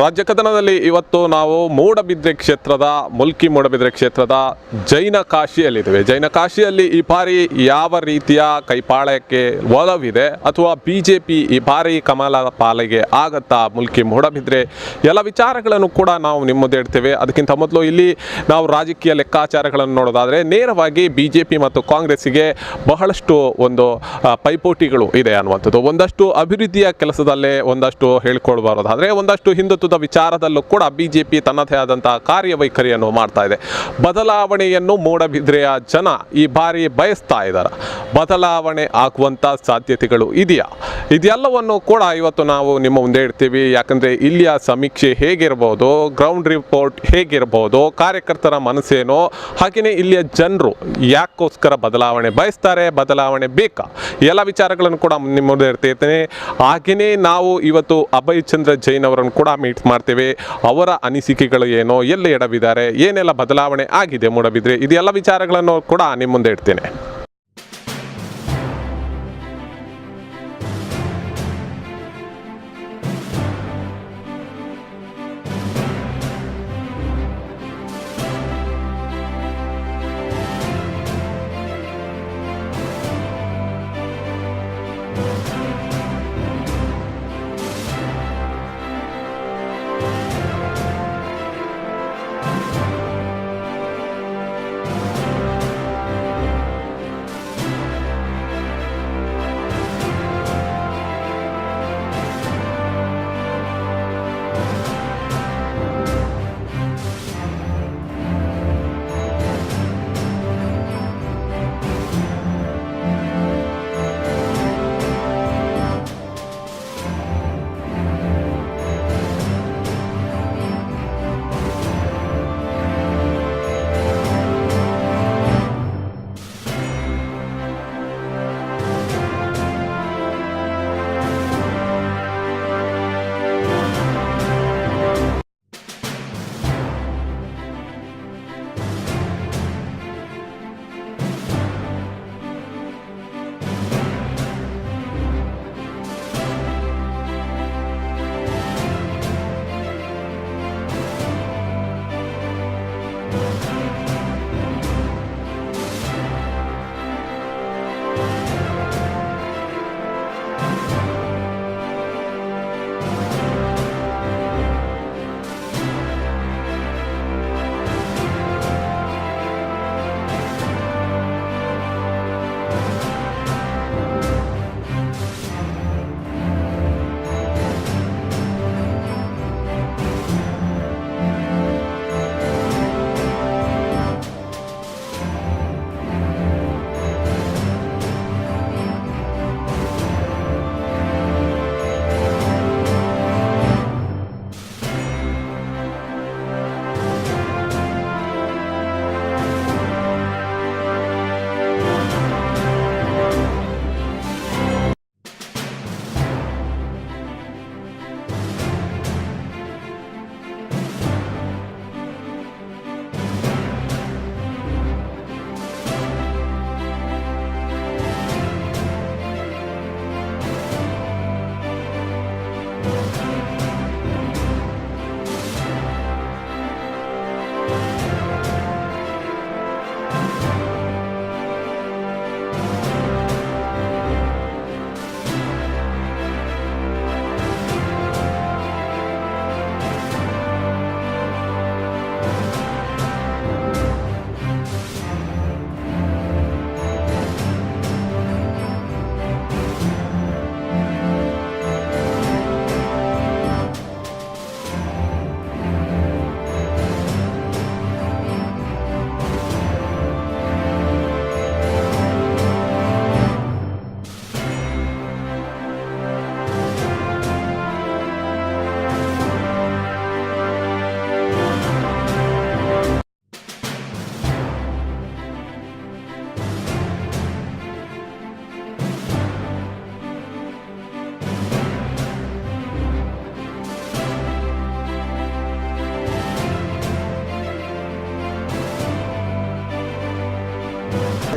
ರಾಜ್ಯ ಕಥನದಲ್ಲಿ ಇವತ್ತು ನಾವು ಮೂಡಬಿದ್ರೆ ಕ್ಷೇತ್ರದ ಮೂಡಬಿದ್ರೆ ಕ್ಷೇತ್ರದ ಜೈನ ಕಾಶಿಯಲ್ಲಿದ್ದೇವೆ. ಜೈನ ಕಾಶಿಯಲ್ಲಿ ಈ ಬಾರಿ ಯಾವ ರೀತಿಯ ಕೈಪಾಳ್ಯಕ್ಕೆ ಒಲವಿದೆ ಅಥವಾ BJP ಈ ಬಾರಿ ಕಮಲ ಪಾಲಿಗೆ ಆಗತ್ತಾ ಮೂಡಬಿದ್ರೆ ಎಲ್ಲ ವಿಚಾರಗಳನ್ನು ಕೂಡ ನಾವು ನಿಮ್ಮ ಮುಂದೆ ಇಡ್ತೇವೆ. ಅದಕ್ಕಿಂತ ಮೊದಲು ಇಲ್ಲಿ ನಾವು ರಾಜಕೀಯ ಲೆಕ್ಕಾಚಾರಗಳನ್ನು ನೋಡೋದಾದರೆ ನೇರವಾಗಿ BJP ಮತ್ತು ಕಾಂಗ್ರೆಸ್ಸಿಗೆ ಬಹಳಷ್ಟು ಒಂದು ಪೈಪೋಟಿಗಳು ಇದೆ ಅನ್ನುವಂಥದ್ದು. ಒಂದಷ್ಟು ಅಭಿವೃದ್ಧಿಯ ಕೆಲಸದಲ್ಲೇ ಒಂದಷ್ಟು ಹೇಳ್ಕೊಳ್ಬಾರೋದಾದರೆ ಒಂದಷ್ಟು ಹಿಂದುತ್ವದ ವಿಚಾರದಲ್ಲೂ ಕೂಡ BJP ತನ್ನದೇ ಆದಂತಹ ಕಾರ್ಯವೈಖರಿಯನ್ನು ಮಾಡ್ತಾ ಇದೆ. ಬದಲಾವಣೆಯನ್ನು ಮೂಡಬಿದ್ರೆಯ ಜನ ಈ ಬಾರಿ ಬಯಸ್ತಾ ಇದ್ದಾರೆ. ಬದಲಾವಣೆ ಆಗುವಂಥ ಸಾಧ್ಯತೆಗಳು ಇದೆಯಾ? ಇದೆಲ್ಲವನ್ನು ಕೂಡ ಇವತ್ತು ನಾವು ನಿಮ್ಮ ಮುಂದೆ ಇಡ್ತೀವಿ. ಯಾಕಂದರೆ ಇಲ್ಲಿಯ ಸಮೀಕ್ಷೆ ಹೇಗಿರ್ಬೋದು, ಗ್ರೌಂಡ್ ರಿಪೋರ್ಟ್ ಹೇಗಿರ್ಬೋದು, ಕಾರ್ಯಕರ್ತರ ಮನಸ್ಸೇನೋ, ಹಾಗೆಯೇ ಇಲ್ಲಿಯ ಜನರು ಯಾಕೋಸ್ಕರ ಬದಲಾವಣೆ ಬಯಸ್ತಾರೆ, ಬದಲಾವಣೆ ಬೇಕಾ, ಎಲ್ಲ ವಿಚಾರಗಳನ್ನು ಕೂಡ ನಿಮ್ಮ ಮುಂದೆ ಇರ್ತಿರ್ತೇನೆ. ಹಾಗೆಯೇ ನಾವು ಇವತ್ತು ಅಭಯ್ ಚಂದ್ರ ಜೈನ್ ಅವರನ್ನು ಕೂಡ ಮೀಟ್ ಮಾಡ್ತೇವೆ. ಅವರ ಅನಿಸಿಕೆಗಳು ಏನೋ, ಎಲ್ಲಿ ಎಡವಿದ್ದಾರೆ, ಏನೆಲ್ಲ ಬದಲಾವಣೆ ಆಗಿದೆ ಮೂಡಬಿದ್ರೆ, ಇದೆಲ್ಲ ವಿಚಾರಗಳನ್ನು ಕೂಡ ನಿಮ್ಮ ಮುಂದೆ ಇಡ್ತೇನೆ.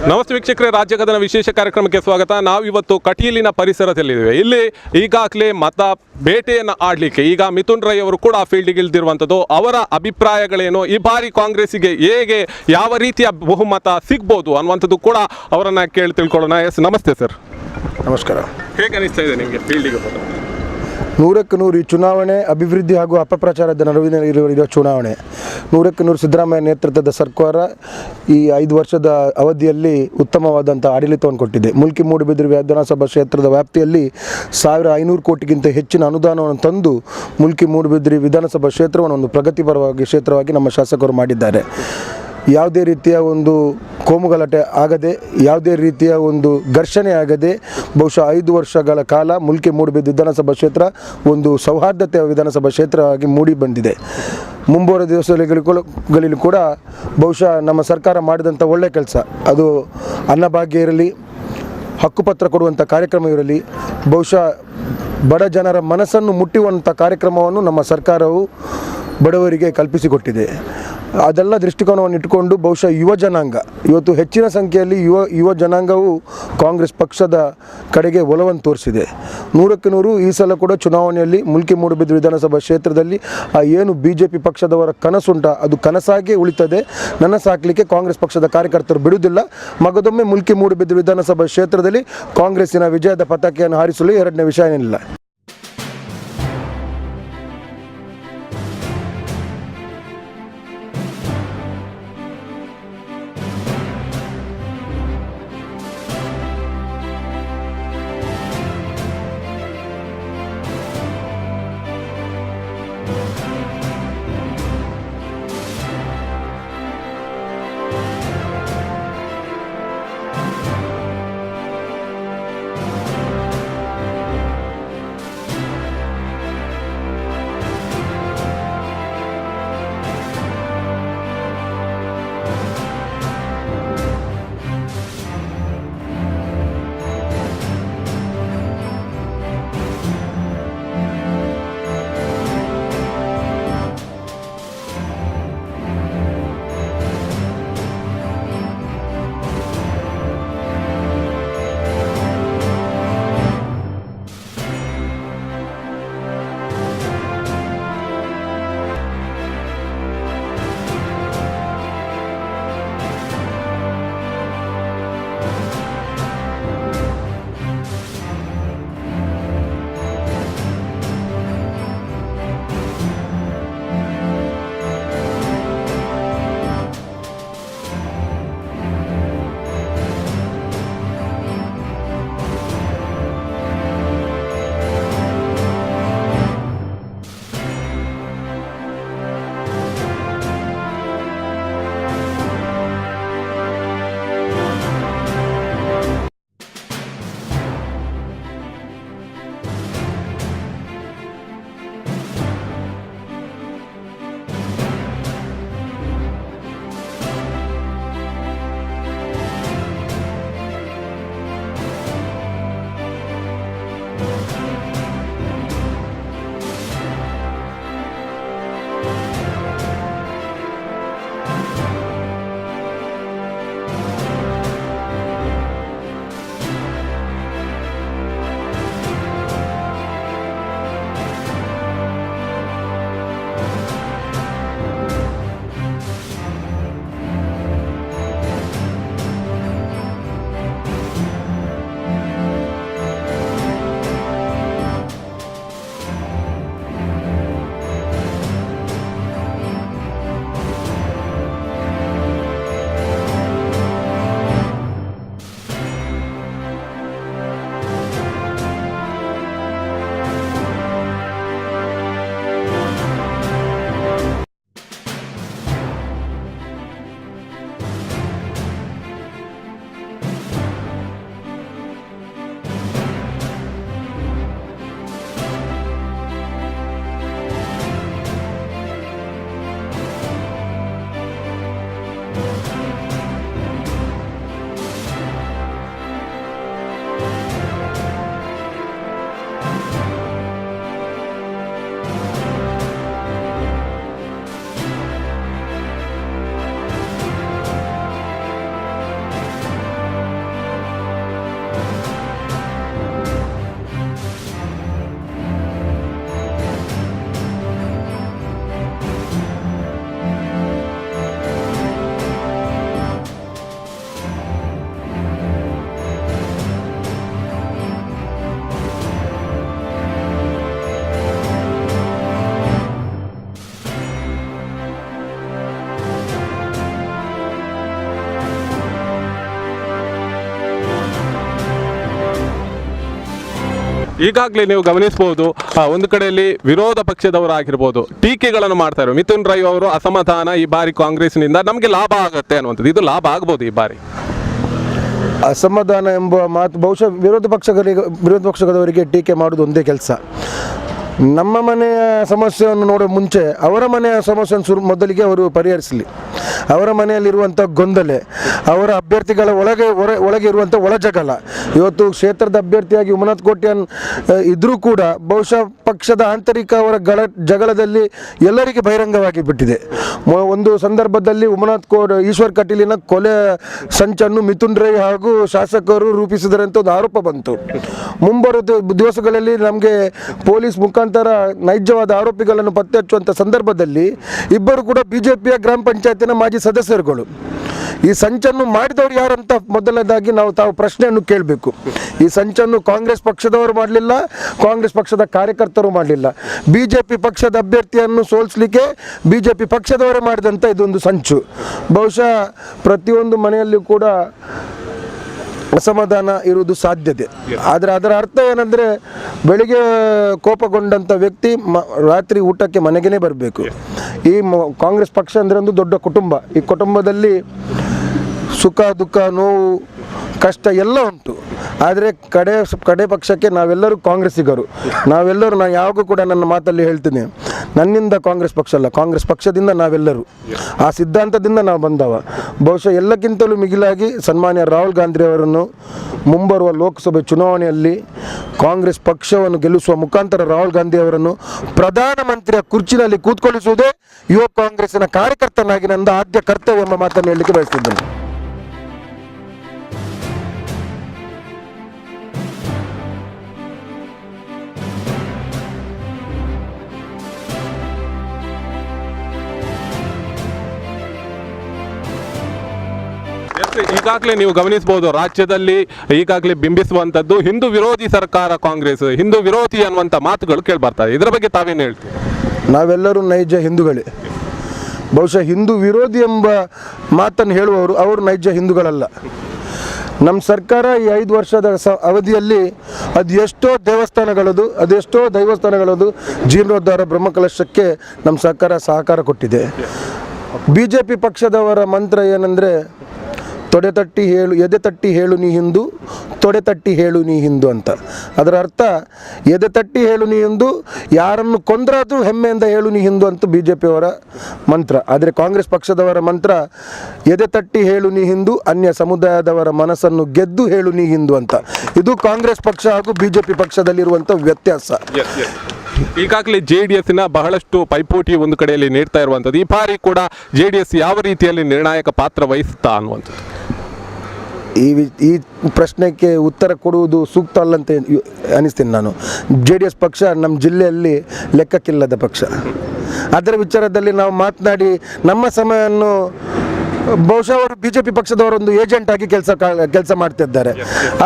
ನಮಸ್ತೆ ವೀಕ್ಷಕರೇ, ರಾಜ್ಯ ಕದನ ವಿಶೇಷ ಕಾರ್ಯಕ್ರಮಕ್ಕೆ ಸ್ವಾಗತ. ನಾವಿವತ್ತು ಕಟೀಲಿನ ಪರಿಸರದಲ್ಲಿದ್ದೇವೆ. ಇಲ್ಲಿ ಈಗಾಗಲೇ ಮತ ಬೇಟೆಯನ್ನು ಆಡಲಿಕ್ಕೆ ಈಗ ಮಿಥುನ್ ರೈ ಅವರು ಕೂಡ ಫೀಲ್ಡಿಗೆ ಇಳಿದಿರುವಂಥದ್ದು. ಅವರ ಅಭಿಪ್ರಾಯಗಳೇನು, ಈ ಬಾರಿ ಕಾಂಗ್ರೆಸ್ಸಿಗೆ ಹೇಗೆ ಯಾವ ರೀತಿಯ ಬಹುಮತ ಸಿಗ್ಬೋದು ಅನ್ನುವಂಥದ್ದು ಕೂಡ ಅವರನ್ನು ಕೇಳಿ ತಿಳ್ಕೊಳ್ಳೋಣ. ಎಸ್, ನಮಸ್ತೆ ಸರ್. ನಮಸ್ಕಾರ. ಹೇಗೆ ಅನಿಸ್ತಾ ಇದೆ ನಿಮಗೆ ಫೀಲ್ಡಿಗೆ ಹೋಗೋದು? 100ಕ್ಕೆ 100 ಈ ಚುನಾವಣೆ ಅಭಿವೃದ್ಧಿ ಹಾಗೂ ಅಪಪ್ರಚಾರದ ನಡುವಿನ ಇರುವ ಚುನಾವಣೆ. 100ಕ್ಕೆ 100 ಸಿದ್ದರಾಮಯ್ಯ ನೇತೃತ್ವದ ಸರ್ಕಾರ ಈ 5 ವರ್ಷದ ಅವಧಿಯಲ್ಲಿ ಉತ್ತಮವಾದಂಥ ಆಡಳಿತವನ್ನು ಕೊಟ್ಟಿದೆ. ಮುಲ್ಕಿ ಮೂಡುಬಿದಿರೆ ವಿಧಾನಸಭಾ ಕ್ಷೇತ್ರದ ವ್ಯಾಪ್ತಿಯಲ್ಲಿ 1500 ಕೋಟಿಗಿಂತ ಹೆಚ್ಚಿನ ಅನುದಾನವನ್ನು ತಂದು ಮುಲ್ಕಿ ಮೂಡುಬಿದಿರೆ ವಿಧಾನಸಭಾ ಕ್ಷೇತ್ರವನ್ನು ಒಂದು ಪ್ರಗತಿಪರವಾಗಿ ಕ್ಷೇತ್ರವಾಗಿ ನಮ್ಮ ಶಾಸಕರು ಮಾಡಿದ್ದಾರೆ. ಯಾವುದೇ ರೀತಿಯ ಒಂದು ಕೋಮುಗಲಾಟೆ ಆಗದೆ, ಯಾವುದೇ ರೀತಿಯ ಒಂದು ಘರ್ಷಣೆ ಆಗದೆ ಬಹುಶಃ 5 ವರ್ಷಗಳ ಕಾಲ ಮುಲ್ಕಿ ಮೂಡುಬಿದಿರೆ ವಿಧಾನಸಭಾ ಕ್ಷೇತ್ರ ಒಂದು ಸೌಹಾರ್ದತೆಯ ವಿಧಾನಸಭಾ ಕ್ಷೇತ್ರವಾಗಿ ಮೂಡಿ ಬಂದಿದೆ. ಮುಂಬರುವ ದಿವಸಗಳಲ್ಲಿ ಕೂಡ ಬಹುಶಃ ನಮ್ಮ ಸರ್ಕಾರ ಮಾಡಿದಂಥ ಒಳ್ಳೆಯ ಕೆಲಸ, ಅದು ಅನ್ನಭಾಗ್ಯ ಇರಲಿ, ಹಕ್ಕುಪತ್ರ ಕೊಡುವಂಥ ಕಾರ್ಯಕ್ರಮ ಇರಲಿ, ಬಹುಶಃ ಬಡ ಜನರ ಮನಸ್ಸನ್ನು ಮುಟ್ಟುವಂಥ ಕಾರ್ಯಕ್ರಮವನ್ನು ನಮ್ಮ ಸರ್ಕಾರವು ಬಡವರಿಗೆ ಕಲ್ಪಿಸಿಕೊಟ್ಟಿದೆ. ಅದೆಲ್ಲ ದೃಷ್ಟಿಕೋನವನ್ನು ಇಟ್ಟುಕೊಂಡು ಬಹುಶಃ ಯುವ ಜನಾಂಗ ಇವತ್ತು ಹೆಚ್ಚಿನ ಸಂಖ್ಯೆಯಲ್ಲಿ ಯುವ ಜನಾಂಗವು ಕಾಂಗ್ರೆಸ್ ಪಕ್ಷದ ಕಡೆಗೆ ಒಲವನ್ನು ತೋರಿಸಿದೆ. 100ಕ್ಕೆ 100 ಈ ಸಲ ಕೂಡ ಚುನಾವಣೆಯಲ್ಲಿ ಮುಲ್ಕಿ ಮೂಡುಬಿದಿರೆ ವಿಧಾನಸಭಾ ಕ್ಷೇತ್ರದಲ್ಲಿ ಏನು BJP ಪಕ್ಷದವರ ಕನಸುಂಟ ಅದು ಕನಸಾಗೇ ಉಳಿತದೆ. ನನಸಾಗಲಿಕ್ಕೆ ಕಾಂಗ್ರೆಸ್ ಪಕ್ಷದ ಕಾರ್ಯಕರ್ತರು ಬಿಡುವುದಿಲ್ಲ. ಮಗದೊಮ್ಮೆ ಮುಲ್ಕಿ ಮೂಡುಬಿದಿರೆ ವಿಧಾನಸಭಾ ಕ್ಷೇತ್ರದಲ್ಲಿ ಕಾಂಗ್ರೆಸ್ಸಿನ ವಿಜಯದ ಪತಾಕೆಯನ್ನು ಹಾರಿಸಲು ಎರಡನೇ ವಿಷಯ ಏನಿಲ್ಲ. ಈಗಾಗಲೇ ನೀವು ಗಮನಿಸಬಹುದು, ಒಂದು ಕಡೆಯಲ್ಲಿ ವಿರೋಧ ಪಕ್ಷದವರಾಗಿರ್ಬೋದು ಟೀಕೆಗಳನ್ನು ಮಾಡ್ತಾ ಇರೋ ಮಿಥುನ್ ರೈ ಅವರು ಅಸಮಾಧಾನ ಈ ಬಾರಿ ಕಾಂಗ್ರೆಸ್ನಿಂದ ನಮಗೆ ಲಾಭ ಆಗುತ್ತೆ ಅನ್ನುವಂಥದ್ದು, ಇದು ಲಾಭ ಆಗ್ಬೋದು ಈ ಬಾರಿ? ಅಸಮಾಧಾನ ಎಂಬ ಮಾತು ಬಹುಶಃ ವಿರೋಧ ಪಕ್ಷದವರಿಗೆ ಟೀಕೆ ಮಾಡೋದು ಒಂದೇ ಕೆಲಸ. ನಮ್ಮ ಮನೆಯ ಸಮಸ್ಯೆಯನ್ನು ನೋಡೋ ಮುಂಚೆ ಅವರ ಮನೆಯ ಸಮಸ್ಯೆಯನ್ನು ಮೊದಲಿಗೆ ಅವರು ಪರಿಹರಿಸಲಿ. ಅವರ ಮನೆಯಲ್ಲಿರುವಂಥ ಗೊಂದಲ, ಅವರ ಅಭ್ಯರ್ಥಿಗಳ ಒಳಗೆ ಇರುವಂಥ ಒಳಜಗಳ. ಇವತ್ತು ಕ್ಷೇತ್ರದ ಅಭ್ಯರ್ಥಿಯಾಗಿ ಉಮನಾಥ್ ಕೋಟ್ಯಾನ್ ಇದ್ದರೂ ಕೂಡ ಬಹುಶಃ ಪಕ್ಷದ ಆಂತರಿಕ ಅವರ ಜಗಳದಲ್ಲಿ ಎಲ್ಲರಿಗೆ ಬಹಿರಂಗವಾಗಿ ಬಿಟ್ಟಿದೆ. ಒಂದು ಸಂದರ್ಭದಲ್ಲಿ ಈಶ್ವರ್ ಕಟೀಲಿನ ಕೊಲೆ ಸಂಚನ್ನು ಮಿಥುನ್ ರೈ ಹಾಗೂ ಶಾಸಕರು ರೂಪಿಸಿದರೆ ಅಂತ ಒಂದು ಆರೋಪ ಬಂತು. ಮುಂಬರುವ ದಿವಸಗಳಲ್ಲಿ ನಮಗೆ ಪೊಲೀಸ್ ಮುಖಾಂತರ ನೈಜವಾದ ಆರೋಪಿಗಳನ್ನು ಪತ್ತೆ ಹಚ್ಚುವಂಥ ಸಂದರ್ಭದಲ್ಲಿ ಇಬ್ಬರು ಕೂಡ ಬಿಜೆಪಿಯ ಗ್ರಾಮ ಪಂಚಾಯತಿನ ಮಾಜಿ ಸದಸ್ಯರುಗಳು. ಈ ಸಂಚನ್ನು ಮಾಡಿದವರು ಯಾರಂತ ಮೊದಲನೇದಾಗಿ ತಾವು ಪ್ರಶ್ನೆಯನ್ನು ಕೇಳಬೇಕು. ಈ ಸಂಚನ್ನು ಕಾಂಗ್ರೆಸ್ ಪಕ್ಷದವರು ಮಾಡಲಿಲ್ಲ, ಕಾಂಗ್ರೆಸ್ ಪಕ್ಷದ ಕಾರ್ಯಕರ್ತರು ಮಾಡಲಿಲ್ಲ. ಬಿಜೆಪಿ ಪಕ್ಷದ ಅಭ್ಯರ್ಥಿಯನ್ನು ಸೋಲಿಸಲಿಕ್ಕೆ ಬಿಜೆಪಿ ಪಕ್ಷದವರೇ ಮಾಡಿದಂಥ ಇದೊಂದು ಸಂಚು. ಬಹುಶಃ ಪ್ರತಿಯೊಂದು ಮನೆಯಲ್ಲೂ ಕೂಡ ಅಸಮಾಧಾನ ಇರುವುದು ಸಾಧ್ಯತೆ. ಆದರೆ ಅದರ ಅರ್ಥ ಏನಂದರೆ ಬೆಳಿಗ್ಗೆ ಕೋಪಗೊಂಡಂಥ ವ್ಯಕ್ತಿ ರಾತ್ರಿ ಊಟಕ್ಕೆ ಮನೆಗೇ ಬರಬೇಕು. ಈ ಕಾಂಗ್ರೆಸ್ ಪಕ್ಷ ಅಂದರೆ ಒಂದು ದೊಡ್ಡ ಕುಟುಂಬ. ಈ ಕುಟುಂಬದಲ್ಲಿ ಸುಖ ದುಃಖ ನೋವು ಕಷ್ಟ ಎಲ್ಲ ಉಂಟು. ಆದರೆ ಕಡೆ ಪಕ್ಷಕ್ಕೆ ನಾವೆಲ್ಲರೂ ಕಾಂಗ್ರೆಸ್ಸಿಗರು. ನಾನು ಯಾವಾಗೂ ಕೂಡ ನನ್ನ ಮಾತಲ್ಲಿ ಹೇಳ್ತೀನಿ, ನನ್ನಿಂದ ಕಾಂಗ್ರೆಸ್ ಪಕ್ಷ ಅಲ್ಲ, ಕಾಂಗ್ರೆಸ್ ಪಕ್ಷದಿಂದ ನಾವೆಲ್ಲರೂ ಆ ಸಿದ್ಧಾಂತದಿಂದ ನಾವು ಬಂದವ. ಬಹುಶಃ ಎಲ್ಲಕ್ಕಿಂತಲೂ ಮಿಗಿಲಾಗಿ ಸನ್ಮಾನ್ಯ ರಾಹುಲ್ ಗಾಂಧಿ ಅವರನ್ನು ಮುಂಬರುವ ಲೋಕಸಭೆ ಚುನಾವಣೆಯಲ್ಲಿ ಕಾಂಗ್ರೆಸ್ ಪಕ್ಷವನ್ನು ಗೆಲ್ಲಿಸುವ ಮುಖಾಂತರ ರಾಹುಲ್ ಗಾಂಧಿ ಅವರನ್ನು ಪ್ರಧಾನಮಂತ್ರಿಯ ಕುರ್ಚಿನಲ್ಲಿ ಕೂತ್ಕೊಳ್ಳಿಸುವುದೇ ಯುವ ಕಾಂಗ್ರೆಸ್ಸಿನ ಕಾರ್ಯಕರ್ತನಾಗಿ ನನ್ನ ಆದ್ಯ ಕರ್ತವ್ಯ ಎಂಬ ಮಾತನ್ನು ಹೇಳಲಿಕ್ಕೆ ಬಯಸ್ತಿದ್ದೇನೆ. ಈಗಾಗಲೇ ನೀವು ಗಮನಿಸಬಹುದು, ರಾಜ್ಯದಲ್ಲಿ ಈಗಾಗಲೇ ಬಿಂಬಿಸುವಂಥದ್ದು ಹಿಂದೂ ವಿರೋಧಿ ಸರ್ಕಾರ ಕಾಂಗ್ರೆಸ್, ಹಿಂದೂ ವಿರೋಧಿ ಅನ್ನುವಂಥ ಮಾತುಗಳು ಕೇಳಿಬರ್ತಾರೆ. ಇದರ ಬಗ್ಗೆ ತಾವೇನು ಹೇಳ್ತೀವಿ? ನಾವೆಲ್ಲರೂ ನೈಜ ಹಿಂದೂಗಳೇ. ಬಹುಶಃ ಹಿಂದೂ ವಿರೋಧಿ ಎಂಬ ಮಾತನ್ನು ಹೇಳುವವರು ಅವರು ನೈಜ ಹಿಂದೂಗಳಲ್ಲ. ನಮ್ಮ ಸರ್ಕಾರ ಈ 5 ವರ್ಷದ ಅವಧಿಯಲ್ಲಿ ಅದೆಷ್ಟೋ ದೈವಸ್ಥಾನಗಳದು ಜೀರ್ಣೋದ್ಧಾರ ಬ್ರಹ್ಮಕಲಶಕ್ಕೆ ನಮ್ಮ ಸರ್ಕಾರ ಸಹಕಾರ ಕೊಟ್ಟಿದೆ. ಬಿಜೆಪಿ ಪಕ್ಷದವರ ಮಂತ್ರ ಏನಂದರೆ ಎದೆ ತಟ್ಟಿ ಹೇಳು ನೀ ಹಿಂದೂ, ತೊಡೆ ತಟ್ಟಿ ಹೇಳು ನೀ ಹಿಂದೂ ಅಂತ. ಅದರ ಅರ್ಥ ಎದೆ ತಟ್ಟಿ ಹೇಳು ನೀ ಹಿಂದೂ, ಯಾರನ್ನು ಕೊಂದ್ರಾದ್ರೂ ಹೆಮ್ಮೆಯಿಂದ ಹೇಳು ನೀ ಹಿಂದೂ ಅಂತ ಬಿಜೆಪಿಯವರ ಮಂತ್ರ. ಆದರೆ ಕಾಂಗ್ರೆಸ್ ಪಕ್ಷದವರ ಮಂತ್ರ ಎದೆ ತಟ್ಟಿ ಹೇಳು ನೀ ಹಿಂದೂ, ಅನ್ಯ ಸಮುದಾಯದವರ ಮನಸ್ಸನ್ನು ಗೆದ್ದು ಹೇಳು ನೀ ಹಿಂದೂ ಅಂತ. ಇದು ಕಾಂಗ್ರೆಸ್ ಪಕ್ಷ ಹಾಗೂ ಬಿಜೆಪಿ ಪಕ್ಷದಲ್ಲಿರುವಂಥ ವ್ಯತ್ಯಾಸ. ಈಗಾಗಲೇ JDSನ ಬಹಳಷ್ಟು ಪೈಪೋಟಿ ಒಂದು ಕಡೆಯಲ್ಲಿ ನೀಡ್ತಾ ಇರುವಂಥದ್ದು, ಈ ಬಾರಿ ಕೂಡ JDS ಯಾವ ರೀತಿಯಲ್ಲಿ ನಿರ್ಣಾಯಕ ಪಾತ್ರ ವಹಿಸುತ್ತಾ ಅನ್ನುವಂಥದ್ದು? ಈ ಪ್ರಶ್ನೆಗೆ ಉತ್ತರ ಕೊಡುವುದು ಸೂಕ್ತ ಅಲ್ಲ ಅಂತ ಅನಿಸ್ತೀನಿ ನಾನು. JDS ಪಕ್ಷ ನಮ್ಮ ಜಿಲ್ಲೆಯಲ್ಲಿ ಲೆಕ್ಕಕ್ಕಿಲ್ಲದ ಪಕ್ಷ. ಅದರ ವಿಚಾರದಲ್ಲಿ ನಾವು ಮಾತನಾಡಿ ನಮ್ಮ ಸಮಯವನ್ನು ಬಹುಶಃ ಅವರು ಬಿಜೆಪಿ ಪಕ್ಷದವರೊಂದು ಏಜೆಂಟ್ ಆಗಿ ಕೆಲಸ ಮಾಡ್ತಿದ್ದಾರೆ.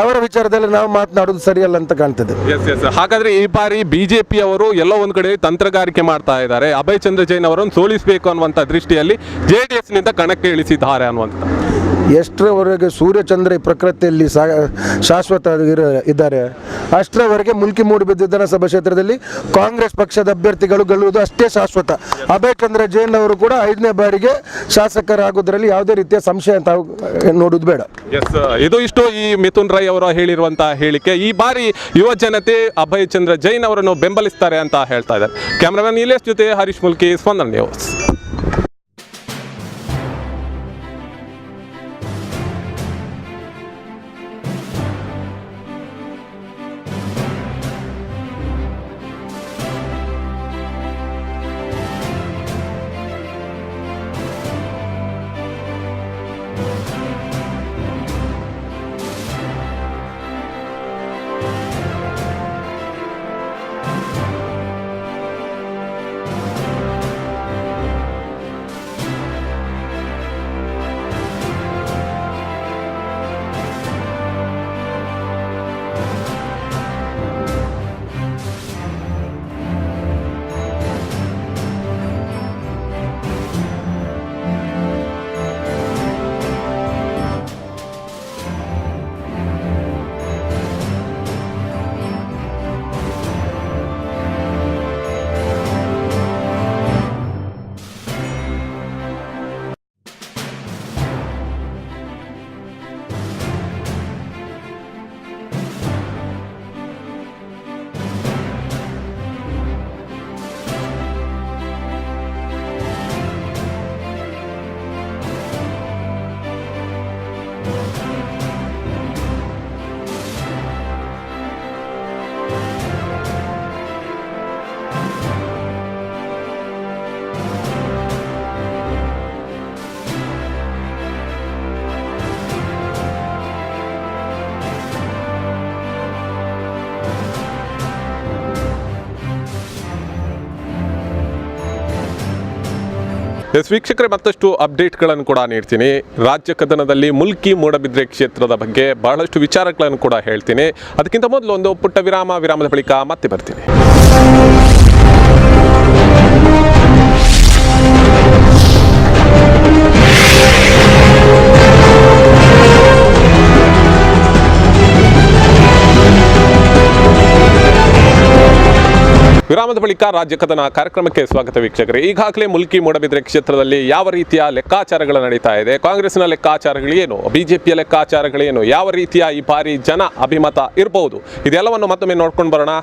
ಅವರ ವಿಚಾರದಲ್ಲಿ ನಾವು ಮಾತನಾಡೋದು ಸರಿಯಲ್ಲ ಅಂತ ಕಾಣ್ತದೆ. ಹಾಗಾದ್ರೆ ಈ ಬಾರಿ ಬಿಜೆಪಿ ಅವರು ಎಲ್ಲೋ ಒಂದು ಕಡೆ ತಂತ್ರಗಾರಿಕೆ ಮಾಡ್ತಾ ಇದ್ದಾರೆ, ಅಭಯ್ ಚಂದ್ರ ಜೈನ್ ಅವರನ್ನು ಸೋಲಿಸಬೇಕು ಅನ್ನುವಂಥ ದೃಷ್ಟಿಯಲ್ಲಿ JDSನಿಂದ ಕಣಕ್ಕೆ ಇಳಿಸಿದ್ದಾರೆ ಅನ್ನುವಂಥ. ಎಷ್ಟರವರೆಗೆ ಸೂರ್ಯಚಂದ್ರ ಈ ಪ್ರಕೃತಿಯಲ್ಲಿ ಶಾಶ್ವತ ಇದ್ದಾರೆ ಅಷ್ಟರವರೆಗೆ ಮುಲ್ಕಿ ಮೂಡುಬಿದ್ದ ವಿಧಾನಸಭಾ ಕ್ಷೇತ್ರದಲ್ಲಿ ಕಾಂಗ್ರೆಸ್ ಪಕ್ಷದ ಅಭ್ಯರ್ಥಿಗಳು ಗೆಲ್ಲುವುದು ಅಷ್ಟೇ ಶಾಶ್ವತ. ಅಭಯ್ ಚಂದ್ರ ಜೈನ್ ಅವರು ಕೂಡ 5ನೇ ಬಾರಿಗೆ ಶಾಸಕರಾಗುವುದರಲ್ಲಿ ಯಾವುದೇ ರೀತಿಯ ಸಂಶಯ ತಾವು ನೋಡುವುದು ಬೇಡ. ಇಷ್ಟು ಈ ಮಿಥುನ್ ರೈ ಅವರು ಹೇಳಿರುವಂತಹ ಹೇಳಿಕೆ. ಈ ಬಾರಿ ಯುವ ಜನತೆ ಅಭಯ್ ಚಂದ್ರ ಜೈನ್ ಅವರನ್ನು ಬೆಂಬಲಿಸ್ತಾರೆ ಅಂತ ಹೇಳ್ತಾ ಇದ್ದಾರೆ. ಕ್ಯಾಮರಾಮನ್ ನೀಲೇಶ್ ಜೊತೆ ಹರೀಶ್ ಮುಲ್ಕಿ, ಸ್ಪಂದನ ನ್ಯೂಸ್. ಎಸ್ ವೀಕ್ಷಕರೇ, ಮತ್ತಷ್ಟು ಅಪ್ಡೇಟ್ಗಳನ್ನು ಕೂಡ ನೀಡ್ತೀನಿ. ರಾಜ್ಯ ಕದನದಲ್ಲಿ ಮುಲ್ಕಿ ಮೂಡಬಿದ್ರೆ ಕ್ಷೇತ್ರದ ಬಗ್ಗೆ ಬಹಳಷ್ಟು ವಿಚಾರಗಳನ್ನು ಕೂಡ ಹೇಳ್ತೀನಿ. ಅದಕ್ಕಿಂತ ಮೊದಲು ಒಂದು ಪುಟ್ಟ ವಿರಾಮದ ಬಳಿಕ ಮತ್ತೆ ಬರ್ತೀನಿ. ವಿರಾಮದ ಬಳಿಕ ರಾಜ್ಯ ಕದನ ಕಾರ್ಯಕ್ರಮಕ್ಕೆ ಸ್ವಾಗತ ವೀಕ್ಷಕರೇ. ಈಗಾಗಲೇ ಮುಲ್ಕಿ ಮೂಡಬಿದ್ರೆ ಕ್ಷೇತ್ರದಲ್ಲಿ ಯಾವ ರೀತಿಯ ಲೆಕ್ಕಾಚಾರಗಳು ನಡೀತಾ ಇದೆ, ಕಾಂಗ್ರೆಸ್ನ ಲೆಕ್ಕಾಚಾರಗಳೇನು, ಬಿಜೆಪಿಯ ಲೆಕ್ಕಾಚಾರಗಳೇನು, ಯಾವ ರೀತಿಯ ಈ ಬಾರಿ ಜನ ಅಭಿಮತ ಇರಬಹುದು, ಇದೆಲ್ಲವನ್ನು ಮತ್ತೊಮ್ಮೆ ನೋಡ್ಕೊಂಡು ಬರೋಣ.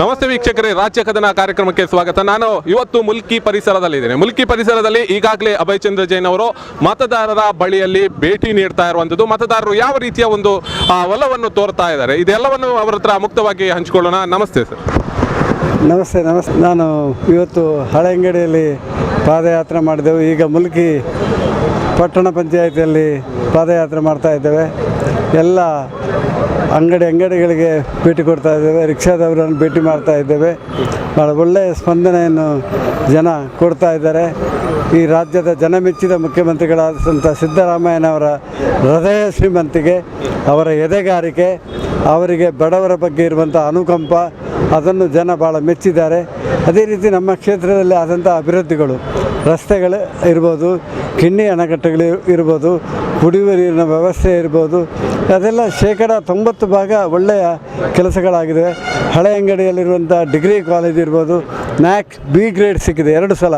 ನಮಸ್ತೆ ವೀಕ್ಷಕರೇ, ರಾಜ್ಯ ಕದನ ಕಾರ್ಯಕ್ರಮಕ್ಕೆ ಸ್ವಾಗತ. ನಾನು ಇವತ್ತು ಮುಲ್ಕಿ ಪರಿಸರದಲ್ಲಿದ್ದೇನೆ. ಮುಲ್ಕಿ ಪರಿಸರದಲ್ಲಿ ಈಗಾಗಲೇ ಅಭಯ್ ಚಂದ್ರ ಜೈನ್ ಅವರು ಮತದಾರರ ಬಳಿಯಲ್ಲಿ ಭೇಟಿ ನೀಡ್ತಾ ಇರುವಂಥದ್ದು. ಮತದಾರರು ಯಾವ ರೀತಿಯ ಒಂದು ಒಲವನ್ನು ತೋರ್ತಾ ಇದ್ದಾರೆ, ಇದೆಲ್ಲವನ್ನು ಅವರ ಹತ್ರ ಮುಕ್ತವಾಗಿ ಹಂಚಿಕೊಳ್ಳೋಣ. ನಮಸ್ತೆ ಸರ್. ನಮಸ್ತೆ. ನಾನು ಇವತ್ತು ಹಳೆಂಗಡಿಯಲ್ಲಿ ಪಾದಯಾತ್ರೆ ಮಾಡಿದೆವು. ಈಗ ಮುಲ್ಕಿ ಪಟ್ಟಣ ಪಂಚಾಯಿತಿಯಲ್ಲಿ ಪಾದಯಾತ್ರೆ ಮಾಡ್ತಾ ಇದ್ದೇವೆ. ಎಲ್ಲ ಅಂಗಡಿಗಳಿಗೆ ಭೇಟಿ ಕೊಡ್ತಾ ಇದ್ದೇವೆ, ರಿಕ್ಷಾದವರನ್ನು ಭೇಟಿ ಮಾಡ್ತಾ ಇದ್ದೇವೆ. ಭಾಳ ಒಳ್ಳೆಯ ಸ್ಪಂದನೆಯನ್ನು ಜನ ಕೊಡ್ತಾ ಇದ್ದಾರೆ. ಈ ರಾಜ್ಯದ ಜನಮೆಚ್ಚಿದ ಮುಖ್ಯಮಂತ್ರಿಗಳಾದಂಥ ಸಿದ್ದರಾಮಯ್ಯನವರ ಹೃದಯ ಶ್ರೀಮಂತಿಕೆ, ಅವರ ಎದೆಗಾರಿಕೆ, ಅವರಿಗೆ ಬಡವರ ಬಗ್ಗೆ ಇರುವಂಥ ಅನುಕಂಪ, ಅದನ್ನು ಜನ ಭಾಳ ಮೆಚ್ಚಿದ್ದಾರೆ. ಅದೇ ರೀತಿ ನಮ್ಮ ಕ್ಷೇತ್ರದಲ್ಲಿ ಆದಂಥ ಅಭಿವೃದ್ಧಿಗಳು, ರಸ್ತೆಗಳು ಇರ್ಬೋದು, ಕಿಣ್ಣಿ ಅಣೆಕಟ್ಟುಗಳು ಇರ್ಬೋದು, ಕುಡಿಯುವ ನೀರಿನ ವ್ಯವಸ್ಥೆ ಇರ್ಬೋದು, ಅದೆಲ್ಲ 90% ಒಳ್ಳೆಯ ಕೆಲಸಗಳಾಗಿದೆ. ಹಳೆ ಅಂಗಡಿಯಲ್ಲಿರುವಂಥ ಡಿಗ್ರಿ ಕಾಲೇಜ್ ಇರ್ಬೋದು, ನ್ಯಾಕ್ ಬಿ ಗ್ರೇಡ್ ಸಿಕ್ಕಿದೆ 2 ಸಲ.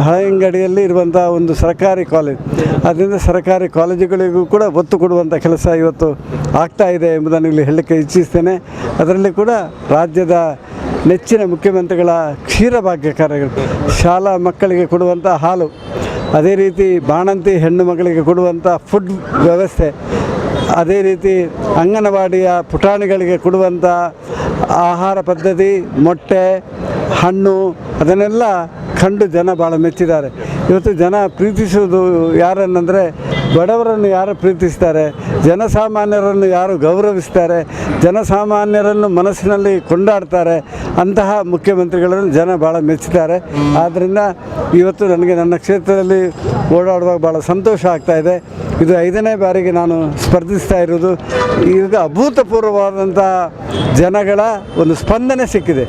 ಹಳೆ ಅಂಗಡಿಯಲ್ಲಿ ಇರುವಂಥ ಒಂದು ಸರ್ಕಾರಿ ಕಾಲೇಜ್, ಅದರಿಂದ ಸರ್ಕಾರಿ ಕಾಲೇಜುಗಳಿಗೂ ಕೂಡ ಒತ್ತು ಕೊಡುವಂಥ ಕೆಲಸ ಇವತ್ತು ಆಗ್ತಾ ಇದೆ ಎಂಬುದನ್ನು ಇಲ್ಲಿ ಹೇಳಲಿಕ್ಕೆ ಇಚ್ಛಿಸ್ತೇನೆ. ಅದರಲ್ಲಿ ಕೂಡ ರಾಜ್ಯದ ನೆಚ್ಚಿನ ಮುಖ್ಯಮಂತ್ರಿಗಳ ಕ್ಷೀರಭಾಗ್ಯ ಕಾರ್ಯಕ್ರಮ, ಶಾಲಾ ಮಕ್ಕಳಿಗೆ ಕೊಡುವಂಥ ಹಾಲು, ಅದೇ ರೀತಿ ಬಾಣಂತಿ ಹೆಣ್ಣು ಮಕ್ಕಳಿಗೆ ಕೊಡುವಂಥ ಫುಡ್ ವ್ಯವಸ್ಥೆ, ಅದೇ ರೀತಿ ಅಂಗನವಾಡಿಯ ಪುಟಾಣಿಗಳಿಗೆ ಕೊಡುವಂಥ ಆಹಾರ ಪದ್ಧತಿ, ಮೊಟ್ಟೆ, ಹಣ್ಣು, ಅದನ್ನೆಲ್ಲ ಕಂಡು ಜನ ಭಾಳ ಮೆಚ್ಚಿದ್ದಾರೆ. ಇವತ್ತು ಜನ ಪ್ರೀತಿಸುವುದು ಯಾರನ್ನಂದರೆ ಬಡವರನ್ನು ಯಾರು ಪ್ರೀತಿಸ್ತಾರೆ, ಜನಸಾಮಾನ್ಯರನ್ನು ಯಾರು ಗೌರವಿಸ್ತಾರೆ, ಜನಸಾಮಾನ್ಯರನ್ನು ಮನಸ್ಸಿನಲ್ಲಿ ಕೊಂಡಾಡ್ತಾರೆ, ಅಂತಹ ಮುಖ್ಯಮಂತ್ರಿಗಳನ್ನು ಜನ ಭಾಳ ಮೆಚ್ಚುತ್ತಾರೆ. ಆದ್ದರಿಂದ ಇವತ್ತು ನನಗೆ ನನ್ನ ಕ್ಷೇತ್ರದಲ್ಲಿ ಓಡಾಡುವಾಗ ಭಾಳ ಸಂತೋಷ ಆಗ್ತಾಯಿದೆ. ಇದು 5ನೇ ಬಾರಿಗೆ ನಾನು ಸ್ಪರ್ಧಿಸ್ತಾ ಇರೋದು. ಈಗ ಅಭೂತಪೂರ್ವವಾದಂಥ ಜನಗಳ ಒಂದು ಸ್ಪಂದನೆ ಸಿಕ್ಕಿದೆ.